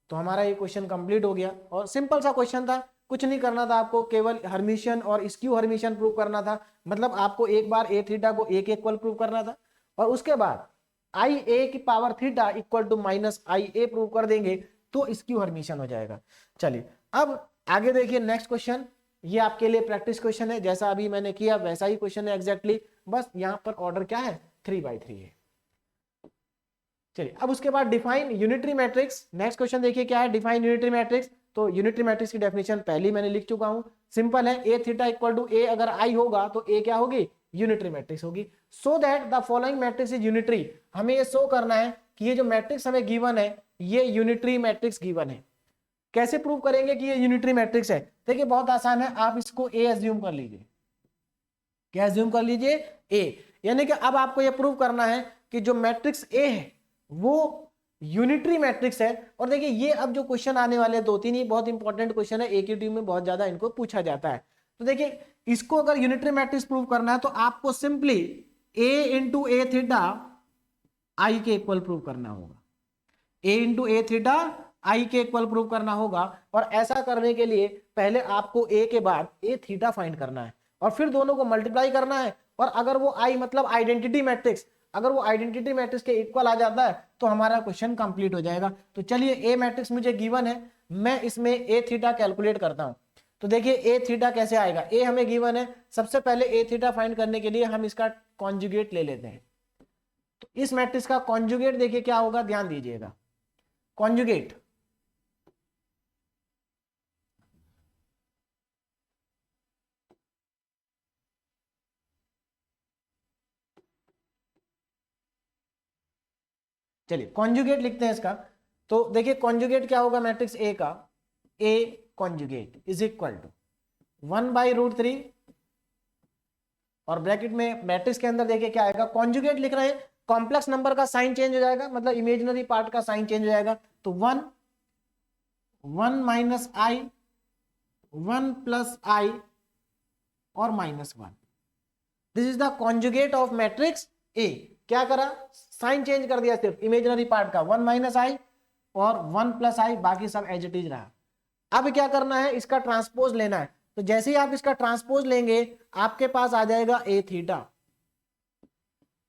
तो हमारा ये क्वेश्चन कंप्लीट हो गया, और सिंपल सा क्वेश्चन था, कुछ नहीं करना था आपको, केवल हर्मिशियन और स्क्यू हर्मिशियन प्रूव करना था। मतलब आपको एक बार ए थीटा को ए के इक्वल प्रूव करना था, और उसके बाद आई ए की power theta equal to -ia prove कर देंगे तो स्क्यू हर्मिशियन हो जाएगा। चलिए अब आगे देखिए नेक्स्ट क्वेश्चन, ये आपके लिए प्रैक्टिस क्वेश्चन है, जैसा अभी मैंने किया वैसा ही क्वेश्चन है एग्जैक्टली, बस यहाँ पर ऑर्डर क्या है, 3/3 है। चलिए अब उसके बाद define unitary matrix. Next question देखिए क्या है, डिफाइन यूनिटरी मैट्रिक्स। तो यूनिटरी मैट्रिक्स की डेफिनेशन पहले मैंने लिख चुका हूं, सिंपल है, ए थीटा इक्वल टू ए, अगर आई होगा तो ए क्या होगी, यूनिटरी मैट्रिक्स होगी। So that the following matrix is unitary, हमें ये शो करना है कि ये जो मैट्रिक्स हमें गिवन है ये यूनिटरी मैट्रिक्स गिवन है। कैसे प्रूव करेंगे कि ये यूनिटरी मैट्रिक्स है? देखिए बहुत आसान है, आप इसको ए एज्यूम कर लीजिए। क्या एज्यूम कर लीजिए? ए। यानी कि अब आपको ये प्रूव करना है कि जो मैट्रिक्स ए है वो यूनिटरी मैट्रिक्स है। और देखिए ये अब जो क्वेश्चन आने वाले हैं 2-3, ये बहुत इंपॉर्टेंट क्वेश्चन है, ए की टीम में बहुत ज्यादा इनको पूछा जाता है। तो देखिए इसको अगर यूनिटरी मैट्रिक्स प्रूव करना है तो आपको simply A into A theta आई के इक्वल प्रूव करना होगा। ए इंटू ए थीटा आई के इक्वल प्रूव करना होगा। और ऐसा करने के लिए पहले आपको ए के बाद ए थीटा फाइंड करना है और फिर दोनों को मल्टीप्लाई करना है। और अगर वो आई मतलब आइडेंटिटी मैट्रिक्स, अगर वो आइडेंटिटी मैट्रिक्स के इक्वल आ जाता है तो हमारा क्वेश्चन कंप्लीट हो जाएगा। तो चलिए ए मैट्रिक्स मुझे गिवन है, मैं इसमें ए थीटा कैलकुलेट करता हूं। तो देखिए ए थीटा कैसे आएगा, ए हमें गिवन है, सबसे पहले ए थीटा फाइंड करने के लिए हम इसका कॉन्जुगेट ले लेते हैं। तो इस मैट्रिक्स का कॉन्जुगेट देखिए क्या होगा, ध्यान दीजिएगा। कॉन्जुगेट चलिए कॉन्जुगेट लिखते हैं इसका। तो देखिए कॉन्जुगेट क्या होगा मैट्रिक्स ए का, A conjugate is equal to 1/√3 और ब्रैकेट में मैट्रिक्स के अंदर देखिए क्या आएगा, कॉन्जुगेट लिख रहे हैं, कॉम्प्लेक्स नंबर का साइन चेंज हो जाएगा, मतलब इमेजिनरी पार्ट का साइन चेंज हो जाएगा। तो 1 1 - i 1 + i और -1, this is the conjugate of matrix A. क्या करा, साइन चेंज कर दिया, सिर्फ इमेजिनरी पार्ट का 1 - i और 1 + i, बाकी सब एज इट इज रहा। अब क्या करना है, इसका ट्रांसपोज लेना है। तो जैसे ही आप इसका ट्रांसपोज लेंगे आपके पास आ जाएगा ए थीटा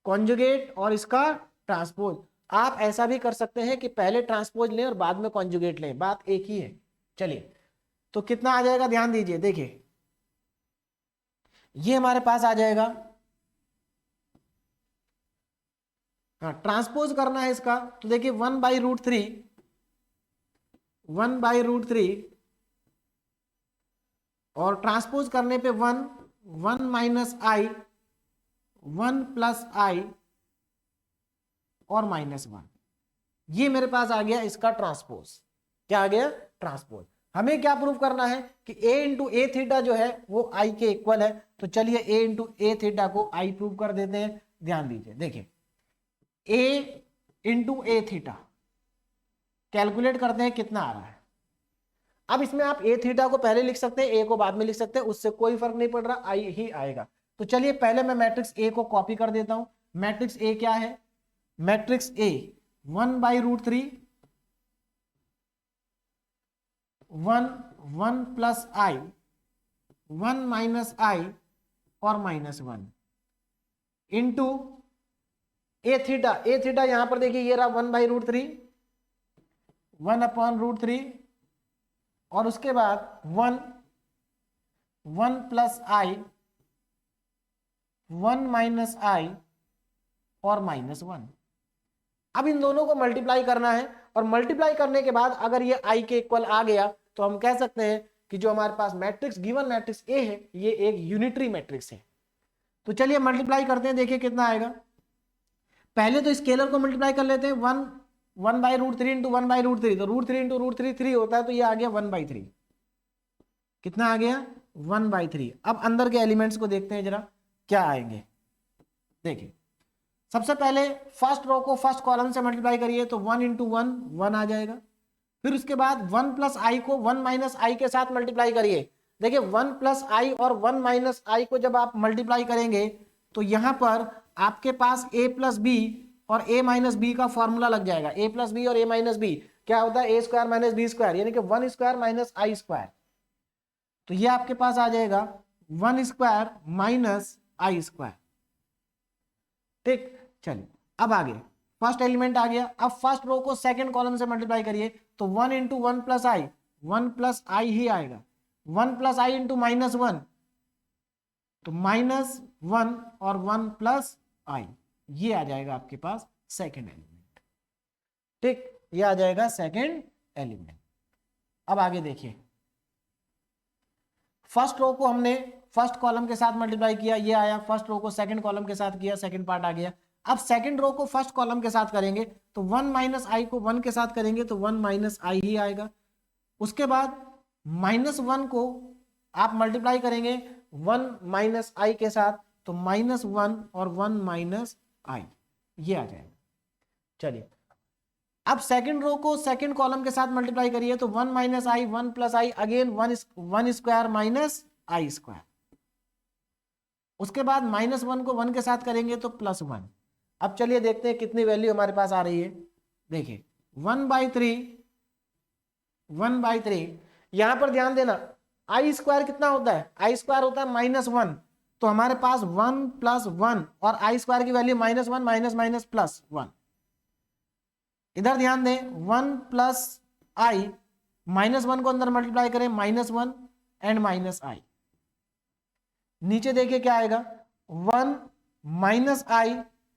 कॉन्जुगेट और इसका ट्रांसपोज। आप ऐसा भी कर सकते हैं कि पहले ट्रांसपोज लें और बाद में कॉन्जुगेट लें, बात एक ही है। चलिए तो कितना आ जाएगा, ध्यान दीजिए, देखिए ये हमारे पास आ जाएगा, हाँ ट्रांसपोज करना है इसका। तो देखिए 1/√3 और ट्रांसपोज करने पे 1 1 - i 1 + i और -1, ये मेरे पास आ गया इसका ट्रांसपोज। क्या आ गया, ट्रांसपोज। हमें क्या प्रूव करना है कि a × a थीटा जो है वो i के इक्वल है। तो चलिए a × a थीटा को i प्रूव कर देते हैं। ध्यान दीजिए, देखिए a × a थीटा कैलकुलेट करते हैं कितना आ रहा है। अब इसमें आप a थीटा को पहले लिख सकते हैं, a को बाद में लिख सकते हैं, उससे कोई फर्क नहीं पड़ रहा, i ही आएगा। तो चलिए पहले मैं मैट्रिक्स a को कॉपी कर देता हूं। मैट्रिक्स a क्या है, मैट्रिक्स a 1/√3 1 1 + i 1 - i और -1 into A theta. A theta यहां पर देखिए ये रहा 1/√3 1/√3 और उसके बाद 1 1 + i 1 - i और -1। अब इन दोनों को मल्टीप्लाई करना है और मल्टीप्लाई करने के बाद अगर ये i के इक्वल आ गया तो हम कह सकते हैं कि जो हमारे पास मैट्रिक्स गिवन मैट्रिक्स ए है ये एक यूनिटरी मैट्रिक्स है। तो चलिए मल्टीप्लाई करते हैं, देखिए कितना आएगा। पहले तो स्केलर को मल्टीप्लाई कर लेते हैं, 1/√3 × 1/√3, तो √3 × √3 3 होता है, तो ये आ गया 1/3। कितना आ गया, 1/3। अब अंदर के एलिमेंट्स को देखते हैं जरा क्या आएंगे। देखिए सबसे पहले फर्स्ट रो को फर्स्ट कॉलम से मल्टीप्लाई करिए तो 1 × 1 1 आ जाएगा। फिर उसके बाद 1 + i को 1 - i के साथ मल्टीप्लाई करिए। देखिए 1 + i और 1 - i को जब आप मल्टीप्लाई करेंगे तो यहां पर आपके पास a + b और a - b का फॉर्मूला लग जाएगा। a + b और a - b क्या होता है, a² - b², यानी कि 1² - i²। तो ये आपके पास आ जाएगा 1² - i²। ठीक, चलिए अब आगे फर्स्ट एलिमेंट आ गया। अब फर्स्ट रो को सेकंड कॉलम से मल्टीप्लाई करिए तो 1 × 1 + i 1 + i ही आएगा। 1 + i × -1 तो -1 और 1 + i, ये आ जाएगा आपके पास सेकंड एलिमेंट। ठीक, ये आ जाएगा सेकंड एलिमेंट। अब आगे देखिए फर्स्ट रो को हमने फर्स्ट कॉलम के साथ मल्टीप्लाई किया, ये आया। फर्स्ट रो को सेकंड कॉलम के साथ किया, सेकंड पार्ट आ गया। अब सेकंड रो को फर्स्ट कॉलम के साथ करेंगे तो 1 - i को 1 के साथ करेंगे तो 1 - i ही आएगा। उसके बाद -1 को आप मल्टीप्लाई करेंगे 1 - i के साथ तो -1 और 1 - i, ये आ जाएगा। चलिए अब सेकंड रो को सेकंड कॉलम के साथ मल्टीप्लाई करिए तो 1 - i 1 + i अगेन 1² - i²। उसके बाद -1 को 1 के साथ करेंगे तो +1। अब चलिए देखते हैं कितनी वैल्यू हमारे पास आ रही है। देखिए 1/3 1/3। यहां पर ध्यान देना आई स्क्वायर कितना होता है, आई स्क्वायर होता है -1, तो हमारे पास 1 + 1 और आई स्क्वायर की वैल्यू -1 माइनस माइनस +1। इधर ध्यान दें 1 + i, -1 को अंदर मल्टीप्लाई करें -1 एंड -i। नीचे देखिए क्या आएगा 1 -i,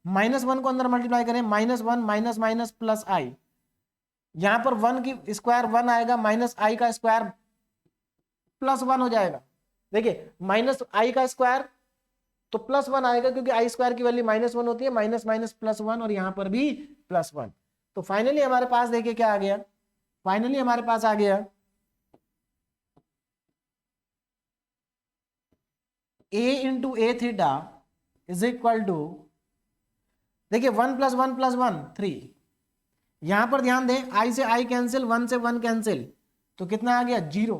-1 को अंदर मल्टीप्लाई करें -1 माइनस माइनस +i। यहां पर 1 की स्क्वायर 1 आएगा, -i का स्क्वायर +1 हो जाएगा। देखिए -i का स्क्वायर तो +1 आएगा, क्योंकि आई स्क्वायर की वैल्यू -1 होती है, माइनस माइनस +1, और यहां पर भी +1। तो फाइनली हमारे पास देखिए क्या आ गया, फाइनली हमारे पास आ गया a × a theta is equal to, देखिए 1 + 1 + 1 3। यहां पर ध्यान दें i से i कैंसिल, 1 से 1 कैंसिल, तो कितना आ गया 0,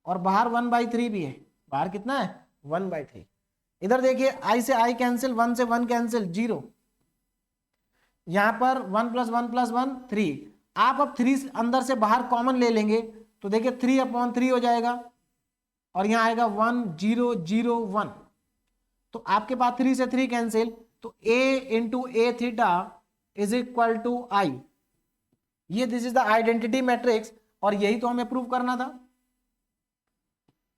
और बाहर 1/3 भी है, बाहर कितना है 1/3। इधर देखिए i से i कैंसिल, 1 से 1 कैंसिल 0, यहां पर 1 + 1 + 1 3। आप अब 3 अंदर से बाहर कॉमन ले लेंगे तो देखिए 3/3 हो जाएगा, और यहां आएगा 1 0 0 1। तो आपके पास 3 से 3 कैंसिल, तो a × a theta is equal to I. ये this is the identity matrix, और यही तो हमें प्रूव करना था,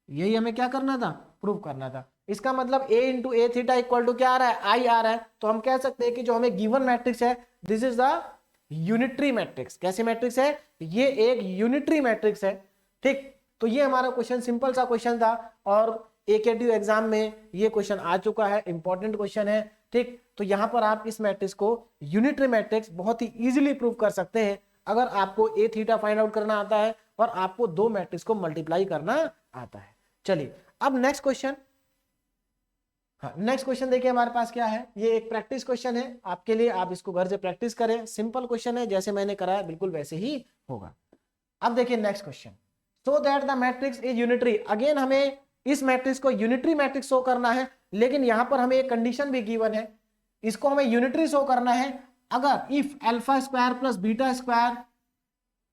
यही हमें क्या करना था, प्रूव करना था। इसका मतलब a × a theta equal to क्या आ रहा है, आई आ रहा है। तो हम कह सकते हैं कि जो हमें गिवन मैट्रिक्स है this is the unitary matrix. कैसी मैट्रिक्स है, ये एक यूनिटरी मैट्रिक्स है। ठीक, तो ये हमारा क्वेश्चन सिंपल सा क्वेश्चन था, और AKTU एग्जाम में ये क्वेश्चन आ चुका है, इंपॉर्टेंट क्वेश्चन है। ठीक, तो यहां पर आप इस मैट्रिक्स को यूनिटरी मैट्रिक्स बहुत ही इजीली प्रूव कर सकते हैं, अगर आपको a थीटा फाइंड आउट करना आता है और आपको दो मैट्रिक्स को मल्टीप्लाई करना आता है। चलिए अब नेक्स्ट क्वेश्चन, हाँ नेक्स्ट क्वेश्चन देखिए हमारे पास क्या है। ये एक प्रैक्टिस क्वेश्चन है आपके लिए, आप इसको घर से प्रैक्टिस करें। सिंपल क्वेश्चन है, जैसे मैंने कराया बिल्कुल वैसे ही होगा। अब देखिए next question, so that the matrix is unitary. Again हमें इस मैट्रिक्स को यूनिटरी मैट्रिक्स शो करना है, लेकिन यहां पर हमें एक कंडीशन भी गिवन है, इसको हमें यूनिटरी शो करना है अगर इफ α² + β² + γ²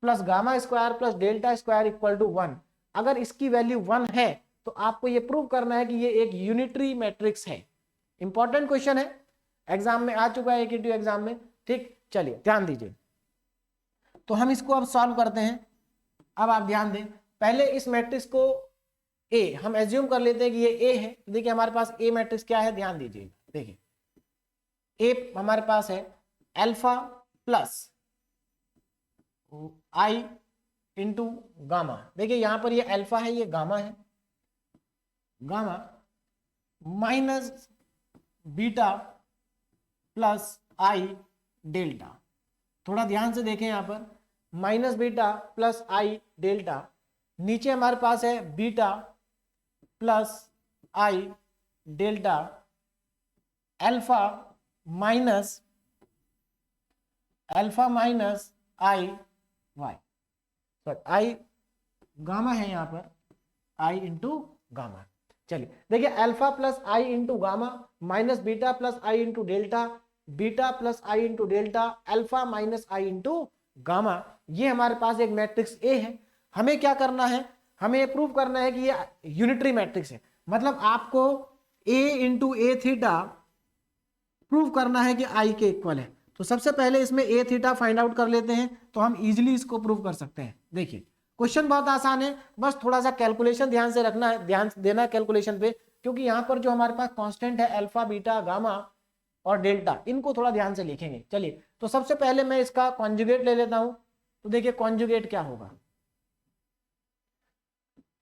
+ δ² इक्वल टू 1। अगर इसकी वैल्यू 1 है तो आपको ये प्रूव करना है कि ये एक यूनिटरी मैट्रिक्स है। इंपॉर्टेंट क्वेश्चन है, एग्जाम में आ चुका है AKTU एग्जाम में। ठीक, चलिए ध्यान दीजिए, तो हम इसको अब सॉल्व करते हैं। अब आप ध्यान दें, पहले इस मैट्रिक्स को A हम एज्यूम कर लेते हैं कि ये A है। तो देखिए हमारे पास A मैट्रिक्स क्या है, ध्यान दीजिए। देखिए A हमारे पास है alpha plus I into gamma. देखिए यहां पर ये अल्फा है, ये गामा है, gamma minus beta plus I delta. थोड़ा ध्यान से देखें, यहां पर minus beta plus I delta, नीचे हमारे पास है beta plus I delta, alpha minus I y, I gamma है यहां पर, I इंटू गामा। चलिए देखिए alpha plus I into gamma minus beta plus I into delta, beta plus I into delta, alpha minus I into gamma, ये हमारे पास एक matrix A है। हमें क्या करना है, हमें प्रूव करना है कि ये यूनिटरी मैट्रिक्स है। मतलब आपको A into A theta prove करना है कि I के इक्वल है। तो सबसे पहले इसमें A थीटा फाइंड आउट कर लेते हैं, तो हम इजीली इसको प्रूव कर सकते हैं। देखिए क्वेश्चन बहुत आसान है, बस थोड़ा सा कैलकुलेशन ध्यान से रखना है, ध्यान देना है कैलकुलेशन पे, क्योंकि यहाँ पर जो हमारे पास कांस्टेंट है अल्फा बीटा गामा और डेल्टा, इनको थोड़ा ध्यान से लिखेंगे। चलिए तो सबसे पहले मैं इसका कॉन्जुगेट ले लेता हूं। तो देखिए कॉन्जुगेट क्या होगा,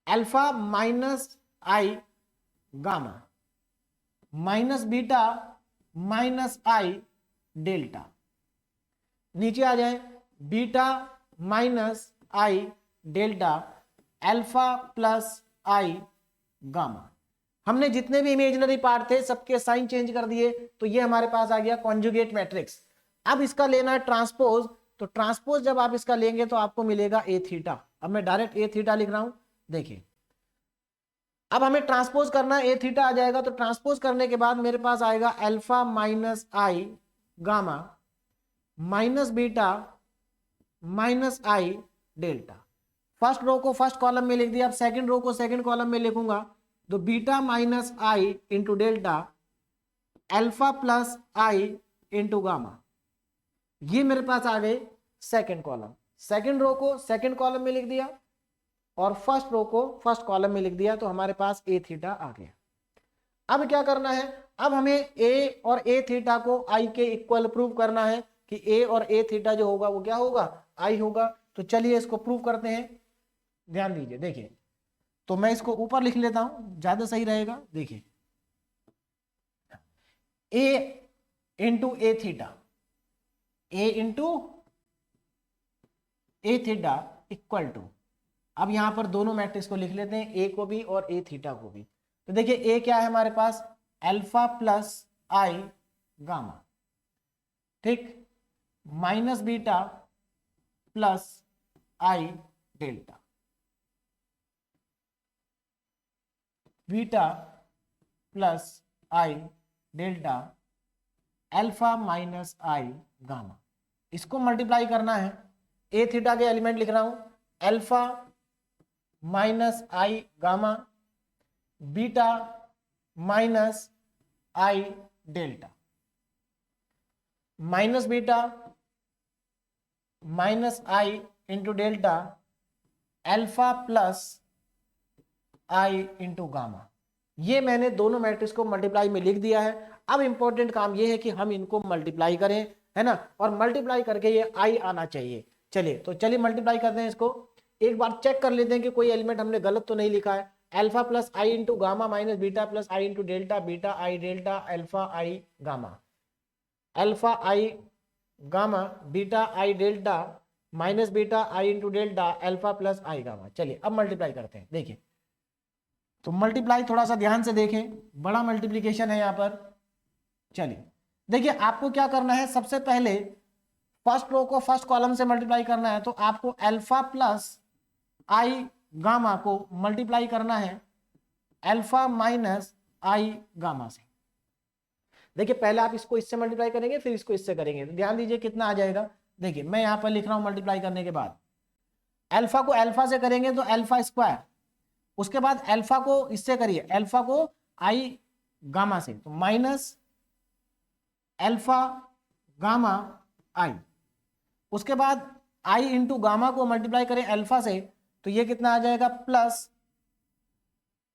alpha minus I gamma minus beta minus I delta, नीचे आ जाए beta minus I delta, alpha plus I gamma. हमने जितने भी इमेजिनरी पार्ट थे सबके साइन चेंज कर दिए, तो ये हमारे पास आ गया कॉन्जुगेट मैट्रिक्स। अब इसका लेना है ट्रांसपोज, तो ट्रांसपोज जब आप इसका लेंगे तो आपको मिलेगा A थीटा। अब मैं डायरेक्ट A थीटा लिख रहा हूं। देखिए अब हमें ट्रांसपोज करना है, A थीटा आ जाएगा, तो ट्रांसपोज करने के बाद मेरे पास आएगा alpha minus I gamma minus beta minus I delta. First row को फर्स्ट कॉलम में लिख दिया, अब सेकंड रो को सेकंड कॉलम में लिखूंगा, तो beta minus I into delta alpha plus i into gamma, ये मेरे पास आ गए सेकंड कॉलम। सेकंड रो को सेकंड कॉलम में लिख दिया और फर्स्ट रो को फर्स्ट कॉलम में लिख दिया, तो हमारे पास ए थीटा आ गया। अब क्या करना है, अब हमें ए और ए थीटा को आई के इक्वल प्रूव करना है कि ए और ए थीटा जो होगा वो क्या होगा, आई होगा। तो चलिए इसको प्रूव करते हैं, ध्यान दीजिए। देखिए, तो मैं इसको ऊपर लिख लेता हूं, ज्यादा सही रहेगा। देखिए, A into A theta, A into A theta equal to, अब यहां पर दोनों मैट्रिक्स को लिख लेते हैं, ए को भी और ए थीटा को भी। तो देखिए ए क्या है हमारे पास, अल्फा प्लस आई गामा, ठीक, minus beta plus i delta, beta plus i delta alpha minus I gamma. इसको मल्टीप्लाई करना है, ए थीटा के एलिमेंट लिख रहा हूं, alpha minus I gamma beta minus i delta, minus beta minus I into delta alpha plus i into gamma. ये मैंने दोनों मैट्रिक्स को मल्टीप्लाई में लिख दिया है। अब इंपॉर्टेंट काम ये है कि हम इनको मल्टीप्लाई करें, है ना, और मल्टीप्लाई करके ये आई आना चाहिए। चलिए, तो चलिए मल्टीप्लाई करते हैं इसको। एक बार चेक कर लेते हैं कि कोई एलिमेंट हमने गलत तो नहीं लिखा है। Alpha plus i into gamma minus beta plus i into delta beta i delta alpha i gamma, alpha i gamma beta i delta minus beta i into delta alpha plus i gamma. चलिए अब multiply करते हैं। देखिए, तो multiply थोड़ा सा ध्यान से देखें, बड़ा मल्टीप्लीकेशन है यहाँ पर। चलिए देखिए, आपको क्या करना है, सबसे पहले फर्स्ट रो को फर्स्ट कॉलम से मल्टीप्लाई करना है, तो आपको अल्फा प्लस आई गामा को मल्टीप्लाई करना है अल्फा माइनस आई गामा से। देखिए, पहले आप इसको इससे मल्टीप्लाई करेंगे, फिर इसको इससे करेंगे, तो ध्यान दीजिए कितना आ जाएगा। देखिए, मैं यहां पर लिख रहा हूं मल्टीप्लाई करने के बाद, अल्फा को अल्फा से करेंगे तो अल्फा स्क्वायर, उसके बाद अल्फा को इससे करिए, अल्फा को आई गामा से, तो माइनस अल्फा गामा आई, उसके बाद आई इंटू गामा को मल्टीप्लाई करें अल्फा से, तो ये कितना आ जाएगा, प्लस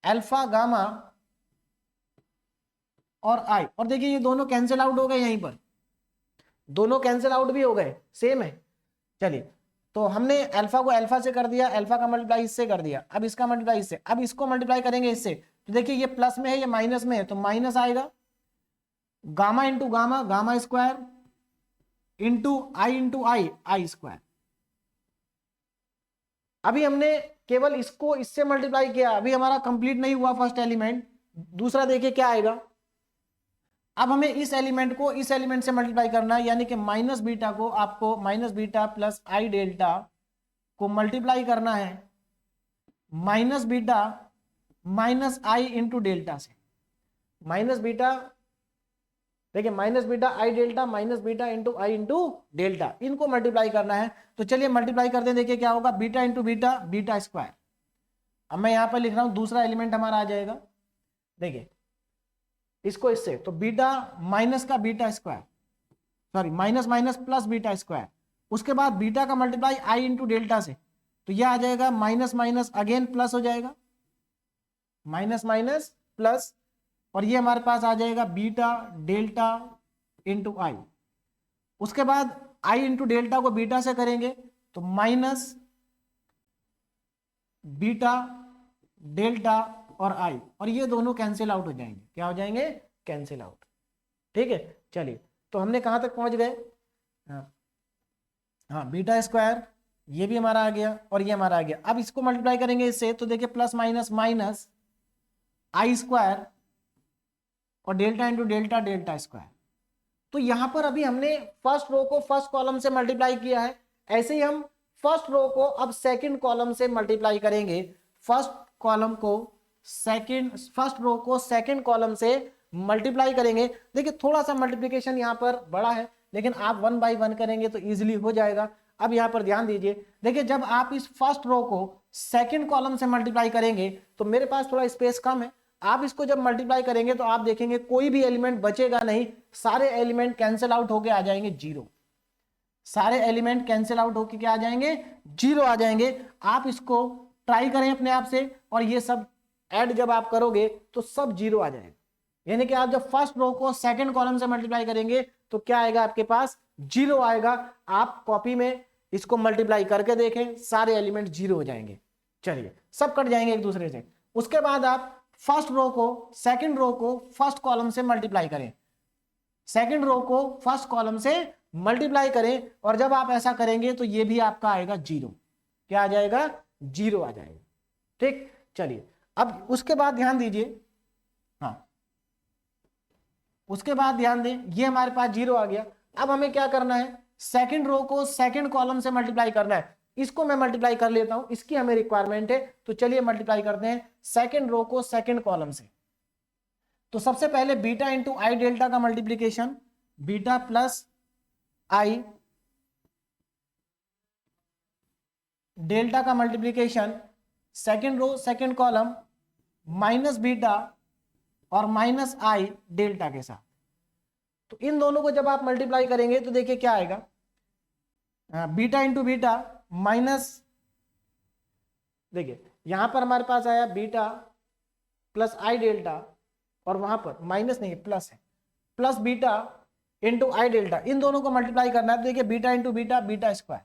अल्फा गामा और आई। और देखिए ये दोनों कैंसिल आउट हो गए, यहीं पर दोनों कैंसिल आउट भी हो गए, सेम है। चलिए, तो हमने अल्फा को अल्फा से कर दिया, अल्फा का मल्टीप्लाई इससे कर दिया, अब इसका मल्टीप्लाई इससे, अब इसको मल्टीप्लाई करेंगे इससे, तो देखिए ये प्लस में है, ये माइनस में है, तो माइनस आएगा, gamma into gamma gamma square into i i square. अभी हमने केवल इसको इससे मल्टीप्लाई किया, अभी हमारा कंप्लीट नहीं हुआ फर्स्ट एलिमेंट। दूसरा देखिए क्या आएगा, अब हमें इस एलिमेंट को इस एलिमेंट से मल्टीप्लाई करना है, यानी कि माइनस बीटा को आपको minus beta plus i delta को मल्टीप्लाई करना है माइनस बीटा माइनस आई इंटू डेल्टा से। माइनस बीटा, देखिए minus beta i delta minus beta into I into delta, इनको मल्टीप्लाई करना है। तो चलिए मल्टीप्लाई करते हैं, देखिए क्या होगा, beta into beta beta square. अब मैं यहां पर लिख रहा हूं, दूसरा एलिमेंट हमारा आ जाएगा, देखिए इसको इससे, तो बीटा माइनस का beta square, sorry minus minus plus beta square, उसके बाद बीटा का मल्टीप्लाई आई इंटू डेल्टा से, तो यह आ जाएगा माइनस माइनस अगेन प्लस हो जाएगा, माइनस माइनस प्लस, और ये हमारे पास आ जाएगा बीटा डेल्टा इंटू आई। उसके बाद आई इंटू डेल्टा को बीटा से करेंगे तो माइनस बीटा डेल्टा और आई, और ये दोनों कैंसिल आउट हो जाएंगे, क्या हो जाएंगे, कैंसिल आउट। ठीक है, चलिए तो हमने कहां तक पहुंच गए, हाँ बीटा स्क्वायर ये भी हमारा आ गया और ये हमारा आ गया। अब इसको मल्टीप्लाई करेंगे इससे, तो देखिए प्लस माइनस माइनस आई स्क्वायर और delta into delta delta square. तो यहां पर अभी हमने फर्स्ट रो को फर्स्ट कॉलम से मल्टीप्लाई किया है, ऐसे ही हम फर्स्ट रो को अब सेकंड कॉलम से मल्टीप्लाई करेंगे। फर्स्ट रो को सेकंड कॉलम से मल्टीप्लाई करेंगे। देखिए थोड़ा सा मल्टीप्लिकेशन यहाँ पर बड़ा है, लेकिन आप 1 बाय 1 करेंगे तो इजीली हो जाएगा। अब यहाँ पर ध्यान दीजिए, देखिए जब आप इस फर्स्ट रो को सेकंड कॉलम से मल्टीप्लाई करेंगे तो मेरे पास थोड़ा स्पेस कम है, आप इसको जब मल्टीप्लाई करेंगे तो आप देखेंगे कोई भी एलिमेंट बचेगा नहीं, सारे एलिमेंट कैंसिल आउट होके आ जाएंगे जीरो, सारे एलिमेंट कैंसिल आउट होके क्या आ जाएंगे, जीरो आ जाएंगे। आप इसको ट्राई करें अपने आप से और ये सब ऐड जब आप करोगे तो सब जीरो आ जाएगा, यानी कि आप जब फर्स्ट रो को सेकंड कॉलम से मल्टीप्लाई करेंगे तो क्या आएगा आपके पास, जीरो आएगा। आप कॉपी में इसको मल्टीप्लाई करके देखें, सारे एलिमेंट जीरो हो जाएंगे। चलिए सब कट जाएंगे एक दूसरे से। उसके बाद आप फर्स्ट रो को सेकंड रो को फर्स्ट कॉलम से मल्टीप्लाई करें, सेकंड रो को फर्स्ट कॉलम से मल्टीप्लाई करें, और जब आप ऐसा करेंगे तो ये भी आपका आएगा जीरो, क्या आ जाएगा, जीरो आ जाएगा। ठीक, चलिए अब उसके बाद ध्यान दीजिए, हाँ उसके बाद ध्यान दें, ये हमारे पास जीरो आ गया। अब हमें क्या करना है, सेकंड रो को सेकंड कॉलम से मल्टीप्लाई करना है। इसको मैं मल्टीप्लाई कर लेता हूं, इसकी हमें रिक्वायरमेंट है, तो चलिए मल्टीप्लाई करते हैं सेकंड रो को सेकंड कॉलम से। तो सबसे पहले बीटा इंटू आई डेल्टा का multiplication, beta plus i delta का multiplication, second row second column minus beta और माइनस आई डेल्टा के साथ। तो इन दोनों को जब आप मल्टीप्लाई करेंगे तो देखिए क्या आएगा, बीटा इंटू बीटा माइनस, देखिए यहां पर हमारे पास आया बीटा प्लस आई डेल्टा, और वहां पर माइनस नहीं है प्लस है, plus beta into i delta, इन दोनों को मल्टीप्लाई करना है। तो देखिए beta into beta beta square,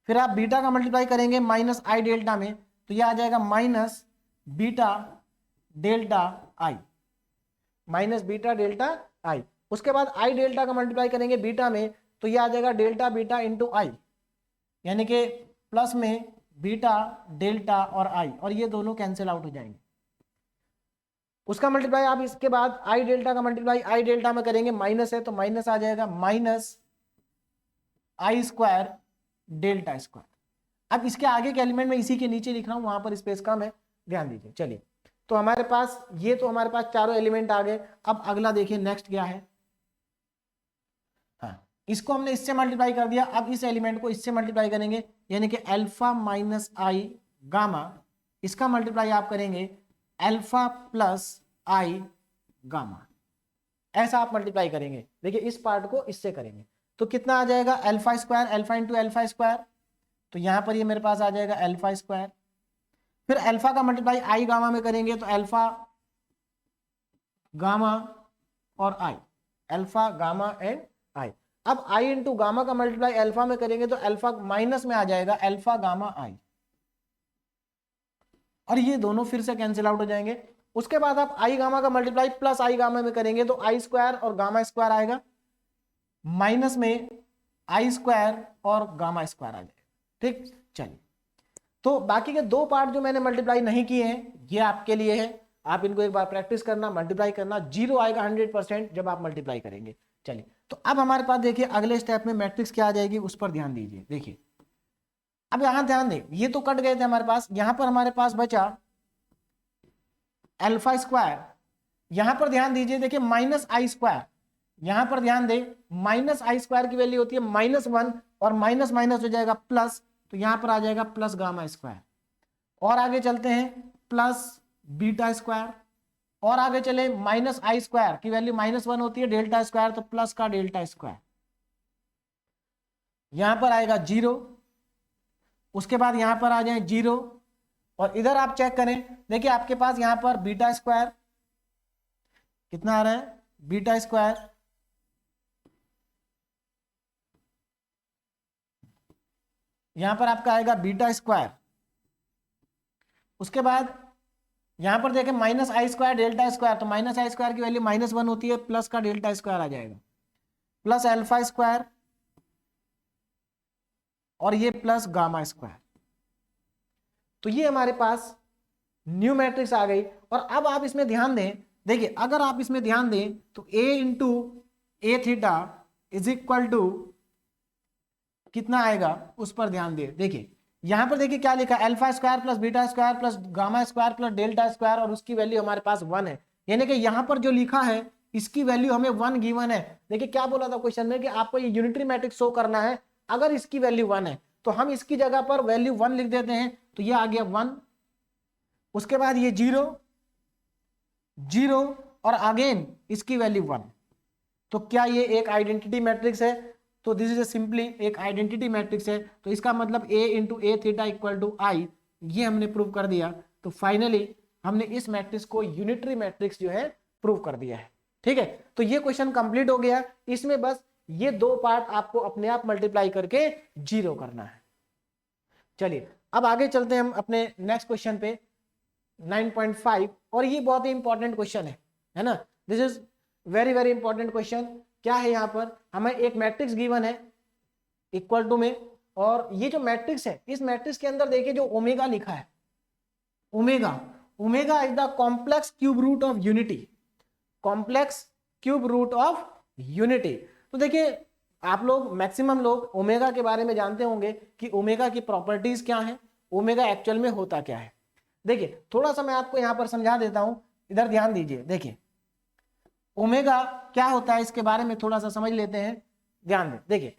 फिर आप बीटा का मल्टीप्लाई करेंगे माइनस आई डेल्टा में, तो यह आ जाएगा माइनस बीटा डेल्टा आई, माइनस बीटा डेल्टा आई। उसके बाद आई डेल्टा का मल्टीप्लाई करेंगे बीटा में, तो यह आ जाएगा डेल्टा बीटा इंटू आई, यानी कि प्लस में बीटा डेल्टा और आई, और ये दोनों कैंसिल आउट हो जाएंगे। उसका मल्टीप्लाई आप इसके बाद आई डेल्टा का मल्टीप्लाई आई डेल्टा में करेंगे, माइनस है तो माइनस आ जाएगा माइनस आई स्क्वायर डेल्टा स्क्वायर। अब इसके आगे के एलिमेंट में इसी के नीचे लिख रहा हूं, वहां पर स्पेस कम है, ध्यान दीजिए। चलिए तो हमारे पास ये, तो हमारे पास चारों एलिमेंट आ गए। अब अगला देखिए नेक्स्ट क्या है, हाँ इसको हमने इससे मल्टीप्लाई कर दिया, अब इस एलिमेंट को इससे मल्टीप्लाई करेंगे, यानी कि अल्फा माइनस आई गामा, इसका मल्टीप्लाई आप करेंगे अल्फा प्लस आई गामा, ऐसा आप मल्टीप्लाई करेंगे। देखिए इस पार्ट को इससे करेंगे तो कितना आ जाएगा, alpha square, alpha into alpha square, तो यहां पर ये मेरे पास आ जाएगा अल्फा स्क्वायर। फिर अल्फा का मल्टीप्लाई आई गामा में करेंगे तो अल्फा गामा और आई, अल्फा गामा एंड आई। अब आई इंटू गामा का मल्टीप्लाई अल्फा में करेंगे तो अल्फा माइनस में आ जाएगा अल्फा गामा आई, और ये दोनों फिर से कैंसिल आउट हो जाएंगे। उसके बाद आप आई गामा का मल्टीप्लाई प्लस आई गामा में करेंगे तो आई स्क्वायर और गामा स्क्वायर आएगा, माइनस में आई स्क्वायर और गामा स्क्वायर आ जाएगा। ठीक, चलिए तो बाकी के दो पार्ट जो मैंने मल्टीप्लाई नहीं किए हैं ये आपके लिए है, आप इनको एक बार प्रैक्टिस करना, मल्टीप्लाई करना, जीरो आएगा 100% जब आप मल्टीप्लाई करेंगे। चलिए तो अब हमारे पास देखिए अगले स्टेप में मैट्रिक्स क्या आ जाएगी, उस पर ध्यान दीजिए। देखिए अब यहां ध्यान दें, ये तो कट गए थे हमारे पास, यहां पर हमारे पास बचा अल्फा स्क्वायर, यहां पर ध्यान दीजिए, देखिए माइनस आई स्क्वायर, यहां पर ध्यान दें माइनस आई स्क्वायर की वैल्यू होती है -1, और माइनस माइनस हो जाएगा प्लस, तो यहां पर आ जाएगा प्लस गामा स्क्वायर। और आगे चलते हैं प्लस बीटा स्क्वायर, और आगे चले माइनस आई स्क्वायर की वैल्यू -1 होती है, डेल्टा स्क्वायर, तो प्लस का डेल्टा स्क्वायर, यहां पर आएगा 0, उसके बाद यहां पर आ जाए 0, और इधर आप चेक करें, देखिए आपके पास यहां पर बीटा स्क्वायर कितना आ रहा है, बीटा स्क्वायर, यहां पर आपका आएगा बीटा स्क्वायर। उसके बाद यहां पर देखें माइनस आई स्क्वायर डेल्टा स्क्वायर, तो माइनस आई स्क्वायर की वैल्यू -1 होती है, प्लस का डेल्टा स्क्वायर आ जाएगा, प्लस अल्फा स्क्वायर, और ये प्लस गामा स्क्वायर। तो ये हमारे पास न्यू मैट्रिक्स आ गई। और अब आप इसमें ध्यान दें, देखिए अगर आप इसमें ध्यान दें तो a into A theta is equal to कितना आएगा, उस पर ध्यान दें। देखिए यहां पर देखिए क्या लिखा है, alpha square plus beta square plus gamma square plus delta square, और उसकी वैल्यू हमारे पास 1 है, यानी कि यहां पर जो लिखा है इसकी वैल्यू हमें 1 गिवन है। देखिए क्या बोला था क्वेश्चन में कि आपको ये यूनिटरी मैट्रिक्स शो करना है, अगर इसकी वैल्यू 1 है तो हम इसकी जगह पर वैल्यू 1 लिख देते हैं, तो ये आ गया 1, उसके बाद ये 0 0 और अगेन इसकी वैल्यू 1। तो क्या ये एक आइडेंटिटी मैट्रिक्स है? तो दिस इज ए सिंपली एक आइडेंटिटी मैट्रिक्स है। तो इसका मतलब a into A theta equal to I, ये हमने प्रूव कर दिया। तो फाइनली हमने इस मैट्रिक्स को यूनिटरी मैट्रिक्स जो है प्रूव कर दिया है। ठीक है, तो ये क्वेश्चन कंप्लीट हो गया। इसमें बस ये दो पार्ट आपको अपने आप मल्टीप्लाई करके 0 करना है। चलिए अब आगे चलते हैं हम अपने नेक्स्ट क्वेश्चन पे 9.5, और ये बहुत ही इंपॉर्टेंट क्वेश्चन है ना। This is very very important question. क्या है, यहाँ पर हमें एक मैट्रिक्स गिवन है इक्वल टू में, और ये जो मैट्रिक्स है इस मैट्रिक्स के अंदर देखिए जो ओमेगा लिखा है, omega omega is the complex cube root of unity, complex cube root of unity. तो देखिए आप लोग मैक्सिमम लोग ओमेगा के बारे में जानते होंगे कि ओमेगा की प्रॉपर्टीज क्या है, ओमेगा एक्चुअल में होता क्या है। देखिए थोड़ा सा मैं आपको यहां पर समझा देता हूं, इधर ध्यान दीजिए। देखिए ओमेगा क्या होता है इसके बारे में थोड़ा सा समझ लेते हैं, ध्यान दें। देखिए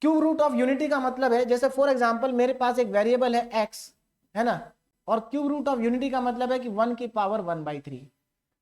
क्यूब रूट ऑफ यूनिटी का मतलब है, जैसे फॉर एग्जांपल मेरे पास एक वेरिएबल है x, है ना, और क्यूब रूट ऑफ यूनिटी का मतलब है कि 1 की पावर 1/3,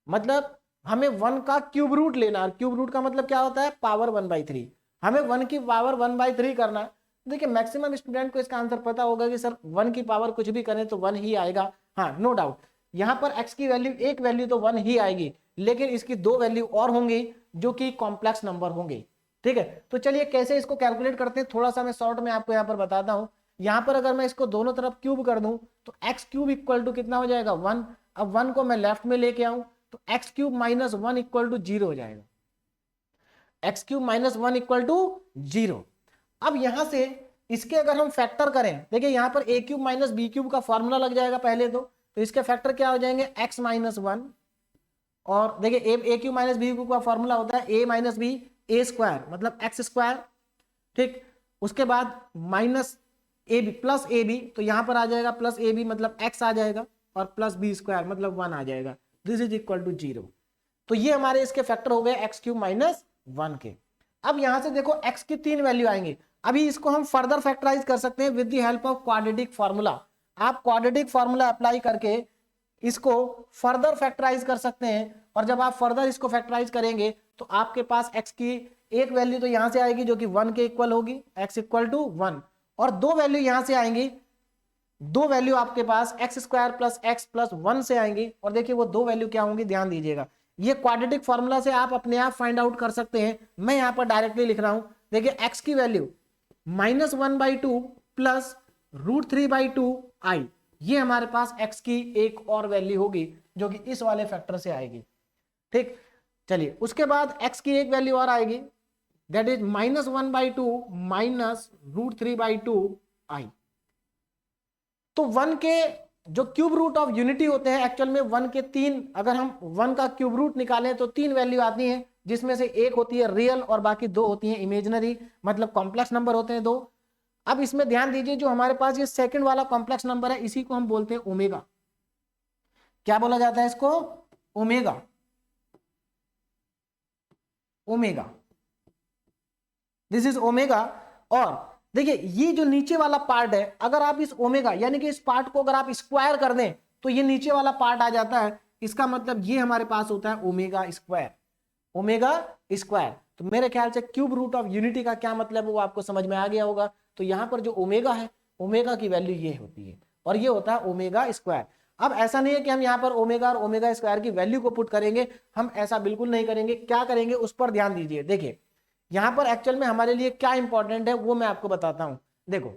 मतलब हमें 1 का क्यूब रूट लेना। क्यूब रूट का मतलब क्या होता है? पावर 1/3। हमें 1 की पावर 1/3 करना। देखिए मैक्सिमम स्टूडेंट को इसका आंसर पता होगा कि सर 1 की पावर कुछ भी करें तो 1 ही आएगा। हाँ, नो डाउट, यहाँ पर x की वैल्यू एक वैल्यू तो 1 ही आएगी, लेकिन इसकी दो वैल्यू और होंगी जो कि कॉम्प्लेक्स नंबर होंगे। ठीक है, तो चलिए कैसे इसको कैलकुलेट करते हैं, थोड़ा सा मैं शॉर्ट में आपको यहाँ पर बताता हूँ। यहाँ पर अगर मैं इसको दोनों तरफ क्यूब कर दूं तो x क्यूब इक्वल टू कितना हो जाएगा? 1। अब 1 को मैं लेफ्ट में लेके आऊं तो x cube minus 1 equal to 0 हो जाएगा, x cube minus 1 equal to 0। अब यहां से इसके अगर हम फैक्टर करें, देखिए यहाँ पर a cube minus b cube का फॉर्मूला लग जाएगा पहले तो इसके फैक्टर क्या हो जाएंगे? x माइनस 1, और देखिए a cube minus b cube का फॉर्मूला होता है a minus b a square, मतलब x स्क्वायर। ठीक, उसके बाद minus a b plus a b, तो यहां पर आ जाएगा प्लस ए बी मतलब x आ जाएगा, और प्लस बी स्क्वायर मतलब 1 आ जाएगा। This is equal to 0। तो ये हमारे इसके फैक्टर हो गए x क्यूब माइनस 1 के। अब यहां से देखो x की 3 वैल्यू आएंगे। अभी इसको हम फर्दर फैक्टराइज कर सकते हैं with the help of quadratic formula. आप क्वाड्रेटिक फार्मूला अप्लाई करके इसको फर्दर फैक्टराइज कर सकते हैं, और जब आप फर्दर इसको फैक्टराइज करेंगे तो आपके पास x की एक वैल्यू तो यहां से आएगी जो कि 1 के इक्वल होगी, x इक्वल टू 1, और दो वैल्यू यहां से आएंगी, दो वैल्यू आपके पास x square plus x plus 1 से आएंगी। और देखिए वो दो वैल्यू क्या होंगी, ध्यान दीजिएगा। ये क्वाड्रेटिक फार्मूला से आप अपने आप फाइंड आउट कर सकते हैं। मैं यहां पर डायरेक्टली लिख रहा हूं, देखिए x की वैल्यू -1/2 प्लस √3/2 आई, ये हमारे पास x की एक और वैल्यू होगी जो कि इस वाले फैक्टर से आएगी। ठीक, चलिए उसके बाद x की एक वैल्यू और आएगी, दैट इज -1/2 माइनस √3/2 आई। तो 1 के जो क्यूब रूट ऑफ यूनिटी होते हैं एक्चुअल में 1 के 3, अगर हम 1 का क्यूब रूट निकालें तो 3 वैल्यू आती हैं, जिसमें से एक होती है रियल और बाकी दो होती हैं इमेजिनरी, मतलब कॉम्प्लेक्स नंबर होते हैं दो। अब इसमें ध्यान दीजिए जो हमारे पास ये सेकंड वाला कॉम्प्लेक्स नंबर है इसी को हम बोलते हैं ओमेगा। क्या बोला जाता है इसको? Omega, omega, this is omega. और देखिए ये जो नीचे वाला पार्ट है, अगर आप इस ओमेगा यानी कि इस पार्ट को अगर आप स्क्वायर कर दें तो ये नीचे वाला पार्ट आ जाता है। इसका मतलब ये हमारे पास होता है ओमेगा स्क्वायर, ओमेगा स्क्वायर। तो मेरे ख्याल से क्यूब रूट ऑफ यूनिटी का क्या मतलब है वो आपको समझ में आ गया होगा। तो यहां पर जो ओमेगा है, ओमेगा की वैल्यू ये होती है, और ये होता है ओमेगा स्क्वायर। अब ऐसा नहीं है कि हम यहाँ पर ओमेगा और ओमेगा स्क्वायर की वैल्यू को पुट करेंगे, हम ऐसा बिल्कुल नहीं करेंगे। क्या करेंगे उस पर ध्यान दीजिए। देखिए यहां पर एक्चुअल में हमारे लिए क्या इंपॉर्टेंट है वो मैं आपको बताता हूं। देखो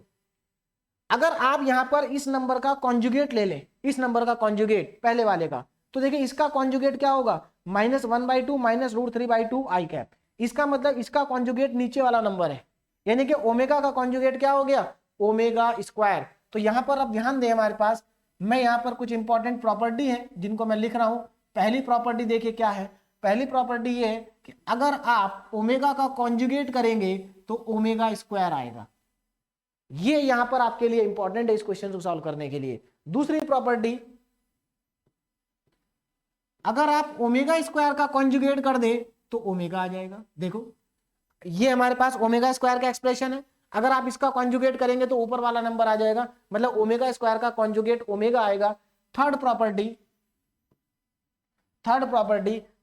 अगर आप यहां पर इस नंबर का कॉन्जुगेट ले लें, इस नंबर का कॉन्जुगेट पहले वाले का, तो देखिए इसका कॉन्जुगेट क्या होगा? -1/2 माइनस √3/2 आई कैप। इसका मतलब इसका कॉन्जुगेट नीचे वाला नंबर है, यानी कि ओमेगा का कॉन्जुगेट क्या हो गया? Omega square. तो यहां पर अब ध्यान दें, हमारे पास मैं यहां पर कुछ इंपॉर्टेंट प्रॉपर्टी है जिनको मैं लिख रहा हूं। पहली प्रॉपर्टी देखिए क्या है, पहली प्रॉपर्टी ये है कि अगर आप ओमेगा का कॉन्जुगेट करेंगे तो ओमेगा स्क्वायर आएगा। ये यहां पर आपके लिए इंपॉर्टेंट है इस क्वेश्चन को सॉल्व करने के लिए। दूसरी प्रॉपर्टी, अगर आप ओमेगा स्क्वायर का कॉन्जुगेट कर दे तो ओमेगा आ जाएगा। देखो ये हमारे पास ओमेगा स्क्वायर का एक्सप्रेशन है। अगर आप इसका कॉन्जुगेट करेंगे तो ऊपर वाला नंबर आ जाएगा, मतलब ओमेगा स्क्वायर का कॉन्जुगेट ओमेगा आएगा। थर्ड प्रॉपर्टी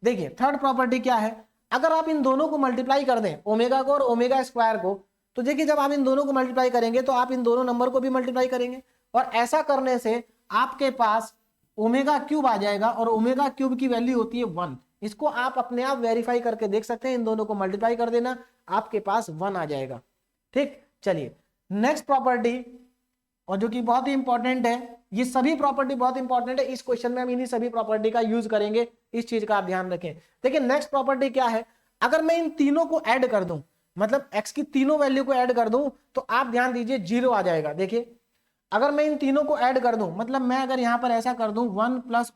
देखिए, थर्ड प्रॉपर्टी क्या है, अगर आप इन दोनों को मल्टीप्लाई कर दें, ओमेगा को और ओमेगा स्क्वायर को, तो देखिए जब आप इन दोनों को मल्टीप्लाई करेंगे तो आप इन दोनों नंबर को भी मल्टीप्लाई करेंगे, और ऐसा करने से आपके पास ओमेगा क्यूब आ जाएगा, और ओमेगा क्यूब की वैल्यू होती है 1। इसको आप अपने आप वेरीफाई करके देख सकते हैं, इन दोनों को मल्टीप्लाई कर देना, आपके पास 1 आ जाएगा। ठीक, चलिए नेक्स्ट प्रॉपर्टी, और जो कि बहुत ही इंपॉर्टेंट है, ये सभी प्रॉपर्टी बहुत इंपॉर्टेंट है, इस क्वेश्चन में हम इन्हीं सभी प्रॉपर्टी का यूज करेंगे, इस चीज का आप ध्यान रखें। देखिए नेक्स्ट प्रॉपर्टी क्या है, अगर मैं इन तीनों को ऐड कर दूं, मतलब x की तीनों वैल्यू को ऐड कर दूं, तो आप ध्यान दीजिए 0 आ जाएगा। देखिए अगर मैं इन तीनों को ऐड कर दूं, मतलब मैं अगर यहां पर ऐसा कर दूं 1 प्लस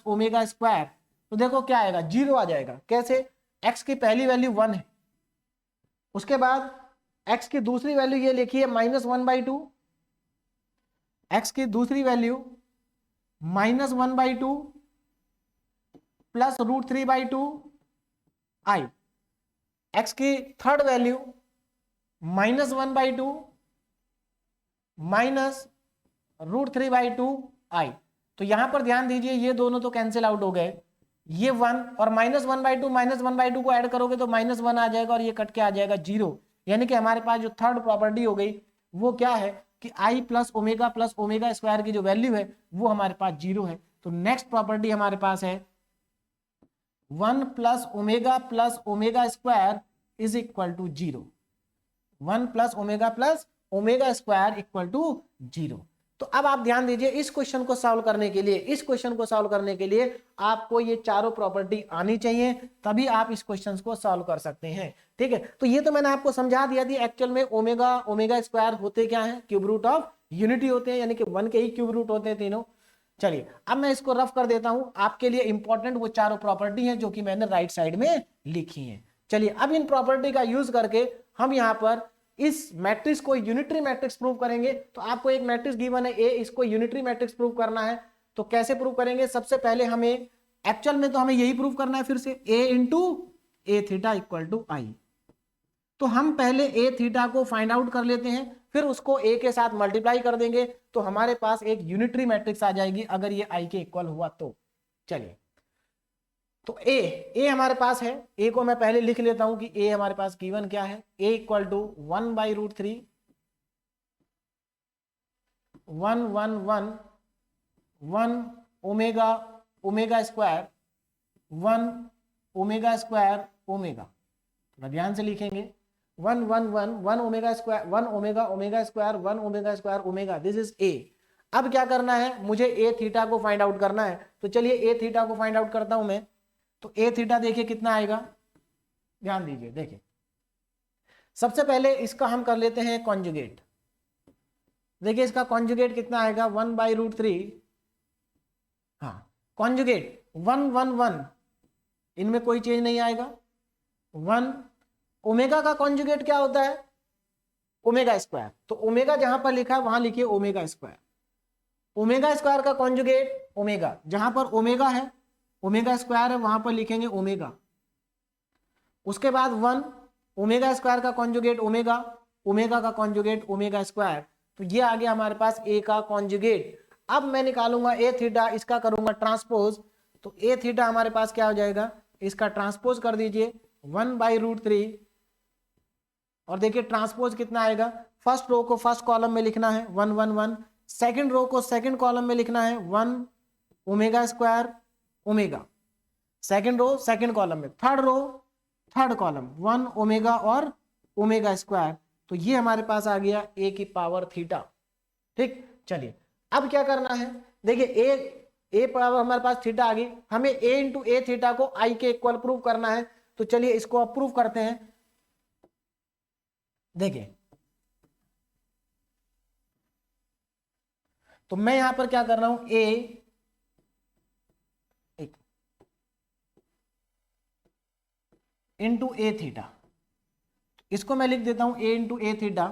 ओमेगा स्क्वायर, तो देखो क्या आएगा, 0 आ जाएगा। कैसे, x की पहली वैल्यू 1 है, उसके बाद x की दूसरी वैल्यू ये लिखिए -1/2, x की दूसरी वैल्यू -1/2 प्लस √3/2 i, x की थर्ड वैल्यू -1/2 माइनस √3/2 i। तो यहां पर ध्यान दीजिए ये दोनों तो कैंसिल आउट हो गए, ये 1 और -1/2 को ऐड करोगे तो -1 आ जाएगा, और ये कट के आ जाएगा 0। यानी कि हमारे पास जो थर्ड प्रॉपर्टी हो गई वो क्या है कि i प्लस ओमेगा स्क्वायर की जो वैल्यू है वो हमारे पास 0 है। तो नेक्स्ट प्रॉपर्टी हमारे पास है 1 plus omega square is equal to 0। 1 plus omega square equal to 0। तो अब आप ध्यान दीजिए, इस क्वेश्चन को सॉल्व करने के लिए आपको ये चारों प्रॉपर्टी आनी चाहिए, तभी आप इस क्वेश्चन को सॉल्व कर सकते हैं। ठीक है, तो ये तो मैंने आपको समझा दिया थी। एक्चुअल में ओमेगा स्क्वायर होते क्या है, क्यूब रूट ऑफ यूनिटी होते हैं, यानी कि 1 के ही क्यूब रूट होते हैं तीनों। चलिए अब मैं इसको रफ कर देता हूं आपके लिए, इंपॉर्टेंट वो चारों प्रॉपर्टी हैं जो कि मैंने राइट साइड में लिखी हैं। चलिए अब इन प्रॉपर्टी का यूज करके हम यहां पर इस मैट्रिक्स को यूनिटरी मैट्रिक्स प्रूव करेंगे। तो आपको एक मैट्रिक्स गिवन है ए, इसको यूनिटरी मैट्रिक्स प्रूव करना है। तो कैसे प्रूव करेंगे, सबसे पहले हमें एक्चुअल में तो हमें यही प्रूव करना है, फिर से a into A theta equal to I. तो हम पहले ए थीटा को फाइंड आउट कर लेते हैं, फिर उसको a के साथ मल्टीप्लाई कर देंगे, तो हमारे पास एक यूनिटरी मैट्रिक्स आ जाएगी अगर ये आई के इक्वल हुआ तो। चलिए तो ए हमारे पास है, ए को मैं पहले लिख लेता हूं कि ए हमारे पास गिवन क्या है, A equal to 1/√3 1 omega square 1 omega square omega. थोड़ा ध्यान से लिखेंगे, 1 omega square 1 omega square 1 omega square omega, this is A. अब क्या करना है, मुझे ए थीटा को फाइंड आउट करना है। तो चलिए ए थीटा को फाइंड आउट करता हूं मैं। तो ए थीटा देखिए कितना आएगा, ध्यान दीजिए। देखिए सबसे पहले इसका हम कर लेते हैं कॉन्जुगेट। देखिए इसका कॉन्जुगेट कितना आएगा, 1/√3, हाँ कॉन्जुगेट 1 1 1, इनमें कोई चेंज नहीं आएगा। 1 ओमेगा का कॉन्जुगेट क्या होता है, ओमेगा स्क्वायर। तो ओमेगा जहां पर लिखा है वहां लिखिए ओमेगा स्क्वायर। ओमेगा स्क्वायर का कॉन्जुगेट ओमेगा, जहां पर ओमेगा है ओमेगा स्क्वायर है वहां पर लिखेंगे ओमेगा। उसके बाद 1 ओमेगा स्क्वायर का कॉन्जुगेट ओमेगा, ओमेगा का कॉन्जुगेट ओमेगा स्क्वायर। तो ये आ गया हमारे पास ए का कॉन्जुगेट। अब मैं निकालूंगा ए थीटा, इसका करूंगा ट्रांसपोज। तो ए थीटा हमारे पास क्या हो जाएगा, इसका ट्रांसपोज कर दीजिए 1/√3, और देखिए ट्रांसपोज कितना आएगा, फर्स्ट रो को फर्स्ट कॉलम में लिखना है 1 1 1, सेकंड रो को सेकंड कॉलम में लिखना है 1 omega square omega, second row second column में, third row third column 1 omega और ओमेगा स्क्वायर। तो ये हमारे पास आ गया ए की पावर थीटा। ठीक, चलिए अब क्या करना है, देखिए ए पावर हमारे पास थीटा आ गई, हमें ए इंटू ए थीटा को आई के इक्वल प्रूव करना है। तो चलिए इसको अब प्रूव करते हैं। देखिए तो मैं यहां पर क्या कर रहा हूं, ए इंटू ए थीटा, इसको मैं लिख देता हूं ए इंटू ए थीटा।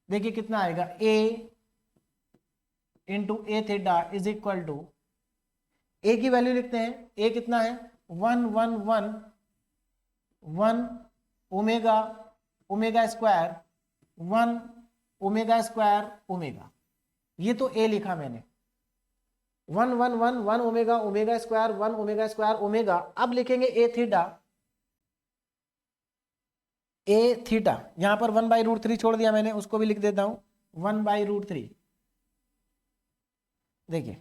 देखिए कितना आएगा, A into A theta is equal to, A की वैल्यू लिखते हैं, ए कितना है 1 1 1 1 omega omega square 1 omega square omega, ये तो ए लिखा मैंने 1 1 1 1 omega omega square 1 omega square omega. अब लिखेंगे ए थीटा, ए थीटा यहां पर 1/√3 छोड़ दिया मैंने, उसको भी लिख देता हूं 1/√3। देखिए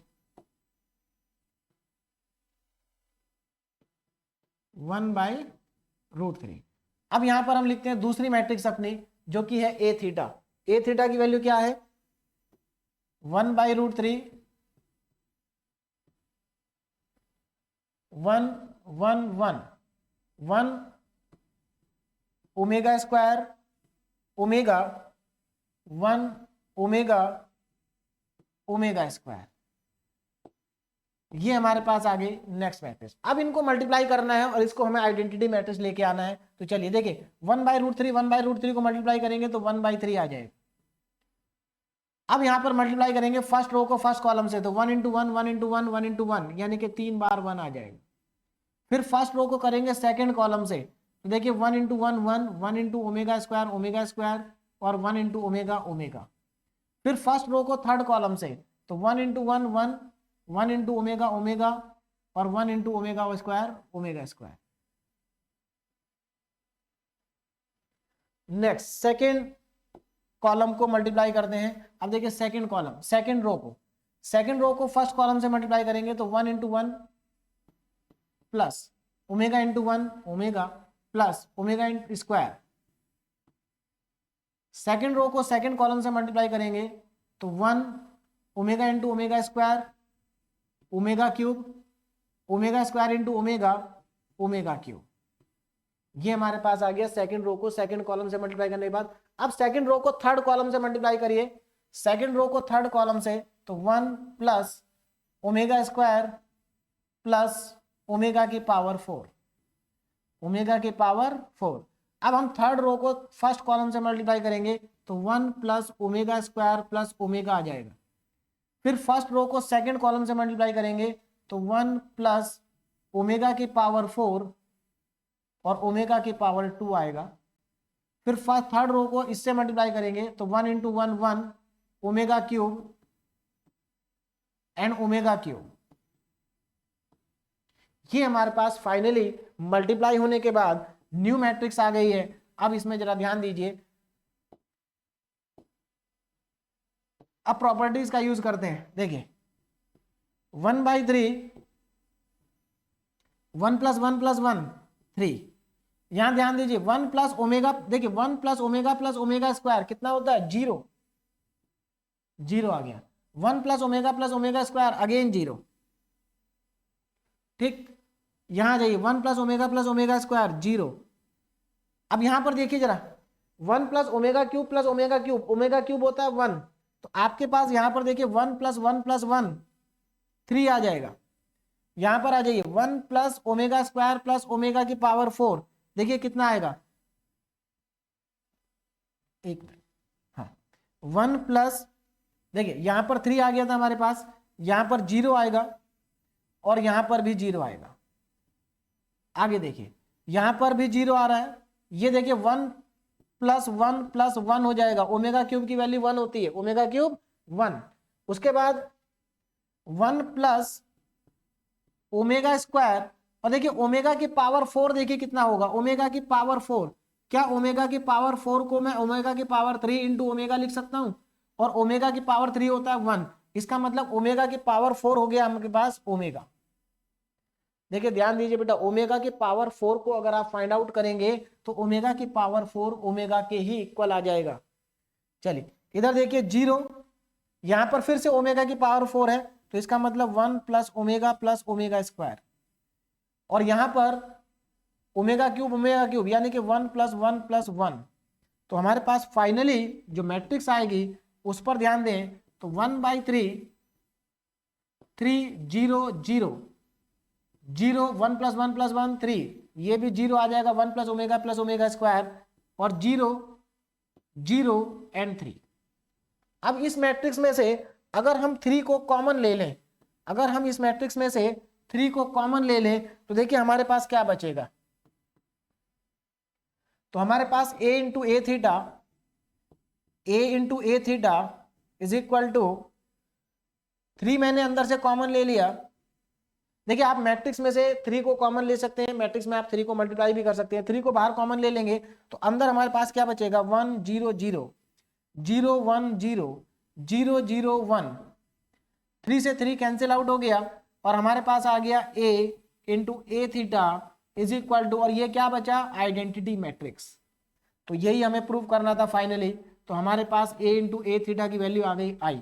1/√3। अब यहां पर हम लिखते हैं दूसरी मैट्रिक्स अपनी जो कि है ए थीटा। ए थीटा की वैल्यू क्या है 1/√3 1 1 1 1 omega square omega 1 omega omega square, ये हमारे पास आ गई नेक्स्ट मैट्रिक्स। अब इनको मल्टीप्लाई करना है और इसको हमें आइडेंटिटी मैट्रिक्स लेके आना है। तो चलिए देखिए 1/√3 को मल्टीप्लाई करेंगे तो 1/3 आ जाएगा। अब यहां पर मल्टीप्लाई करेंगे फर्स्ट रो को फर्स्ट कॉलम से, तो 1 × 1 1 × 1 1 × 1 यानी कि 3 बार 1 आ जाएगा। फिर फर्स्ट रो को करेंगे सेकंड कॉलम से, तो देखिए 1 × 1 1 1 × ओमेगा स्क्वायर और 1 × ओमेगा ओमेगा। फिर फर्स्ट रो को थर्ड कॉलम से, तो 1 × 1 1 1 × ओमेगा ओमेगा और 1 × omega square. Next second column को मल्टीप्लाई करते हैं। अब देखिए सेकंड कॉलम सेकंड रो को फर्स्ट कॉलम से मल्टीप्लाई करेंगे तो 1 × 1 plus omega × 1 omega plus omega square. Second row को सेकंड कॉलम से मल्टीप्लाई करेंगे तो 1 omega × omega square omega cube omega square × omega cube. ये हमारे पास आ गया सेकंड रो को सेकंड कॉलम से मल्टीप्लाई करने के बाद। अब सेकंड रो को थर्ड कॉलम से मल्टीप्लाई करिए, सेकंड रो को थर्ड कॉलम से, तो 1 plus omega square plus omega की पावर 4 ओमेगा की पावर 4। अब हम थर्ड रो को फर्स्ट कॉलम से मल्टीप्लाई करेंगे तो 1 plus omega square plus omega आ जाएगा। फिर फर्स्ट रो को सेकंड कॉलम से मल्टीप्लाई करेंगे तो 1 प्लस ओमेगा की पावर 4 और ओमेगा की पावर 2 आएगा। फिर फर्स्ट थर्ड रो को इससे मल्टीप्लाई करेंगे तो 1 × 1 1 omega cube and omega cube. ये हमारे पास फाइनली मल्टीप्लाई होने के बाद न्यू मैट्रिक्स आ गई है। अब इसमें जरा ध्यान दीजिए, अब प्रॉपर्टीज का यूज करते हैं। देखिए 1/3 1 + 1 + 1 3। यहां ध्यान दीजिए 1 प्लस ओमेगा, देखिए 1 plus omega plus omega square कितना होता है 0 0 आ गया। 1 प्लस ओमेगा स्क्वायर अगेन 0। ठीक, यहां जाइए 1 प्लस ओमेगा स्क्वायर 0। अब यहां पर देखिए जरा 1 plus omega cube omega cube होता है 1, तो आपके पास यहां पर देखिए 1 + 1 + 1 3 आ जाएगा। यहां पर आ जाइए 1 plus omega square plus omega की पावर 4, देखिए कितना आएगा, एक मिनट, हाँ 1 प्लस, देखिए यहां पर 3 आ गया था हमारे पास, यहां पर 0 आएगा और यहां पर भी 0 आएगा। आगे देखिए यहां पर भी 0 आ रहा है, ये देखिए 1 + 1 + 1 हो जाएगा। ओमेगा क्यूब की वैल्यू 1 होती है, ओमेगा क्यूब 1। उसके बाद 1 प्लस ओमेगा स्क्वायर, और देखिए ओमेगा की पावर 4 देखिए कितना होगा, ओमेगा की पावर 4। क्या ओमेगा की पावर 4 को मैं ओमेगा की पावर 3 × ओमेगा लिख सकता हूं, और ओमेगा की पावर 3 होता है 1, इसका मतलब ओमेगा की पावर 4 हो गया हमारे पास ओमेगा। देखिए ध्यान दीजिए बेटा, ओमेगा की पावर 4 को अगर आप फाइंड आउट करेंगे तो ओमेगा की पावर 4 ओमेगा के ही इक्वल आ जाएगा। चलिए इधर देखिए 0, यहां पर फिर से ओमेगा की पावर 4 है, तो इसका मतलब 1 प्लस ओमेगा स्क्वायर, और यहां पर ओमेगा क्यूब यानी कि 1 + 1 + 1। तो हमारे पास फाइनली जो मैट्रिक्स आएगी उस पर ध्यान दें, तो 1/3 3 0 0 0 1 + 1 + 1 3, ये भी 0 आ जाएगा, 1 + ओमेगा स्क्वायर और 0 0 एंड 3। अब इस मैट्रिक्स में से अगर हम 3 को कॉमन ले लें, अगर हम इस मैट्रिक्स में से 3 को कॉमन ले लें तो देखिए हमारे पास क्या बचेगा, तो हमारे पास a into A theta is equal to 3 मैंने अंदर से कॉमन ले लिया। देखिए आप मैट्रिक्स में से 3 को कॉमन ले सकते हैं, मैट्रिक्स में आप 3 को मल्टीप्लाई भी कर सकते हैं। 3 को बाहर कॉमन ले लेंगे तो अंदर हमारे पास क्या बचेगा 1 0 0 0 1 0 0 0 1। 3 से 3 कैंसिल आउट हो गया और हमारे पास आ गया a into A theta is equal to, और ये क्या बचा आइडेंटिटी मैट्रिक्स। तो यही हमें प्रूव करना था फाइनली। तो हमारे पास a इंटू ए थीटा की वैल्यू आ गई आई।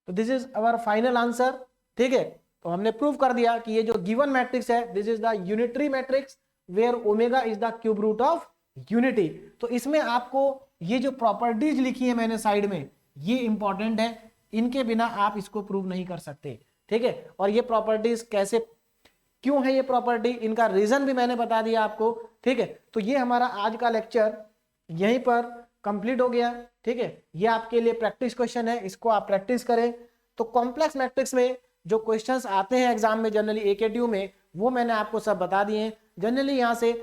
तो this is our final answer. ठीक है, तो हमने प्रूव कर दिया कि ये जो गिवन मैट्रिक्स है this is the unitary matrix where omega is the cube root of unity. तो इसमें आपको ये जो प्रॉपर्टीज लिखी है मैंने साइड में, ये इंपॉर्टेंट है, इनके बिना आप इसको प्रूव नहीं कर सकते। ठीक है, और ये प्रॉपर्टीज कैसे, क्यों है ये प्रॉपर्टी, इनका रीजन भी मैंने बता दिया आपको। ठीक है, तो ये हमारा आज का लेक्चर यहीं पर कंप्लीट हो गया। ठीक है, ये आपके लिए प्रैक्टिस क्वेश्चन है, इसको आप प्रैक्टिस करें। तो कॉम्प्लेक्स मैट्रिक्स में जो क्वेश्चंस आते हैं एग्जाम में जनरली AKTU में, वो मैंने आपको सब बता दिए हैं। जनरली यहाँ से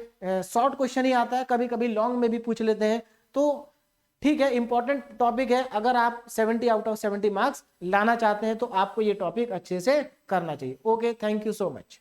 शॉर्ट क्वेश्चन ही आता है, कभी कभी लॉन्ग में भी पूछ लेते हैं। तो ठीक है, इंपॉर्टेंट टॉपिक है। अगर आप 70 आउट ऑफ 70 मार्क्स लाना चाहते हैं तो आपको ये टॉपिक अच्छे से करना चाहिए। Okay, thank you so much.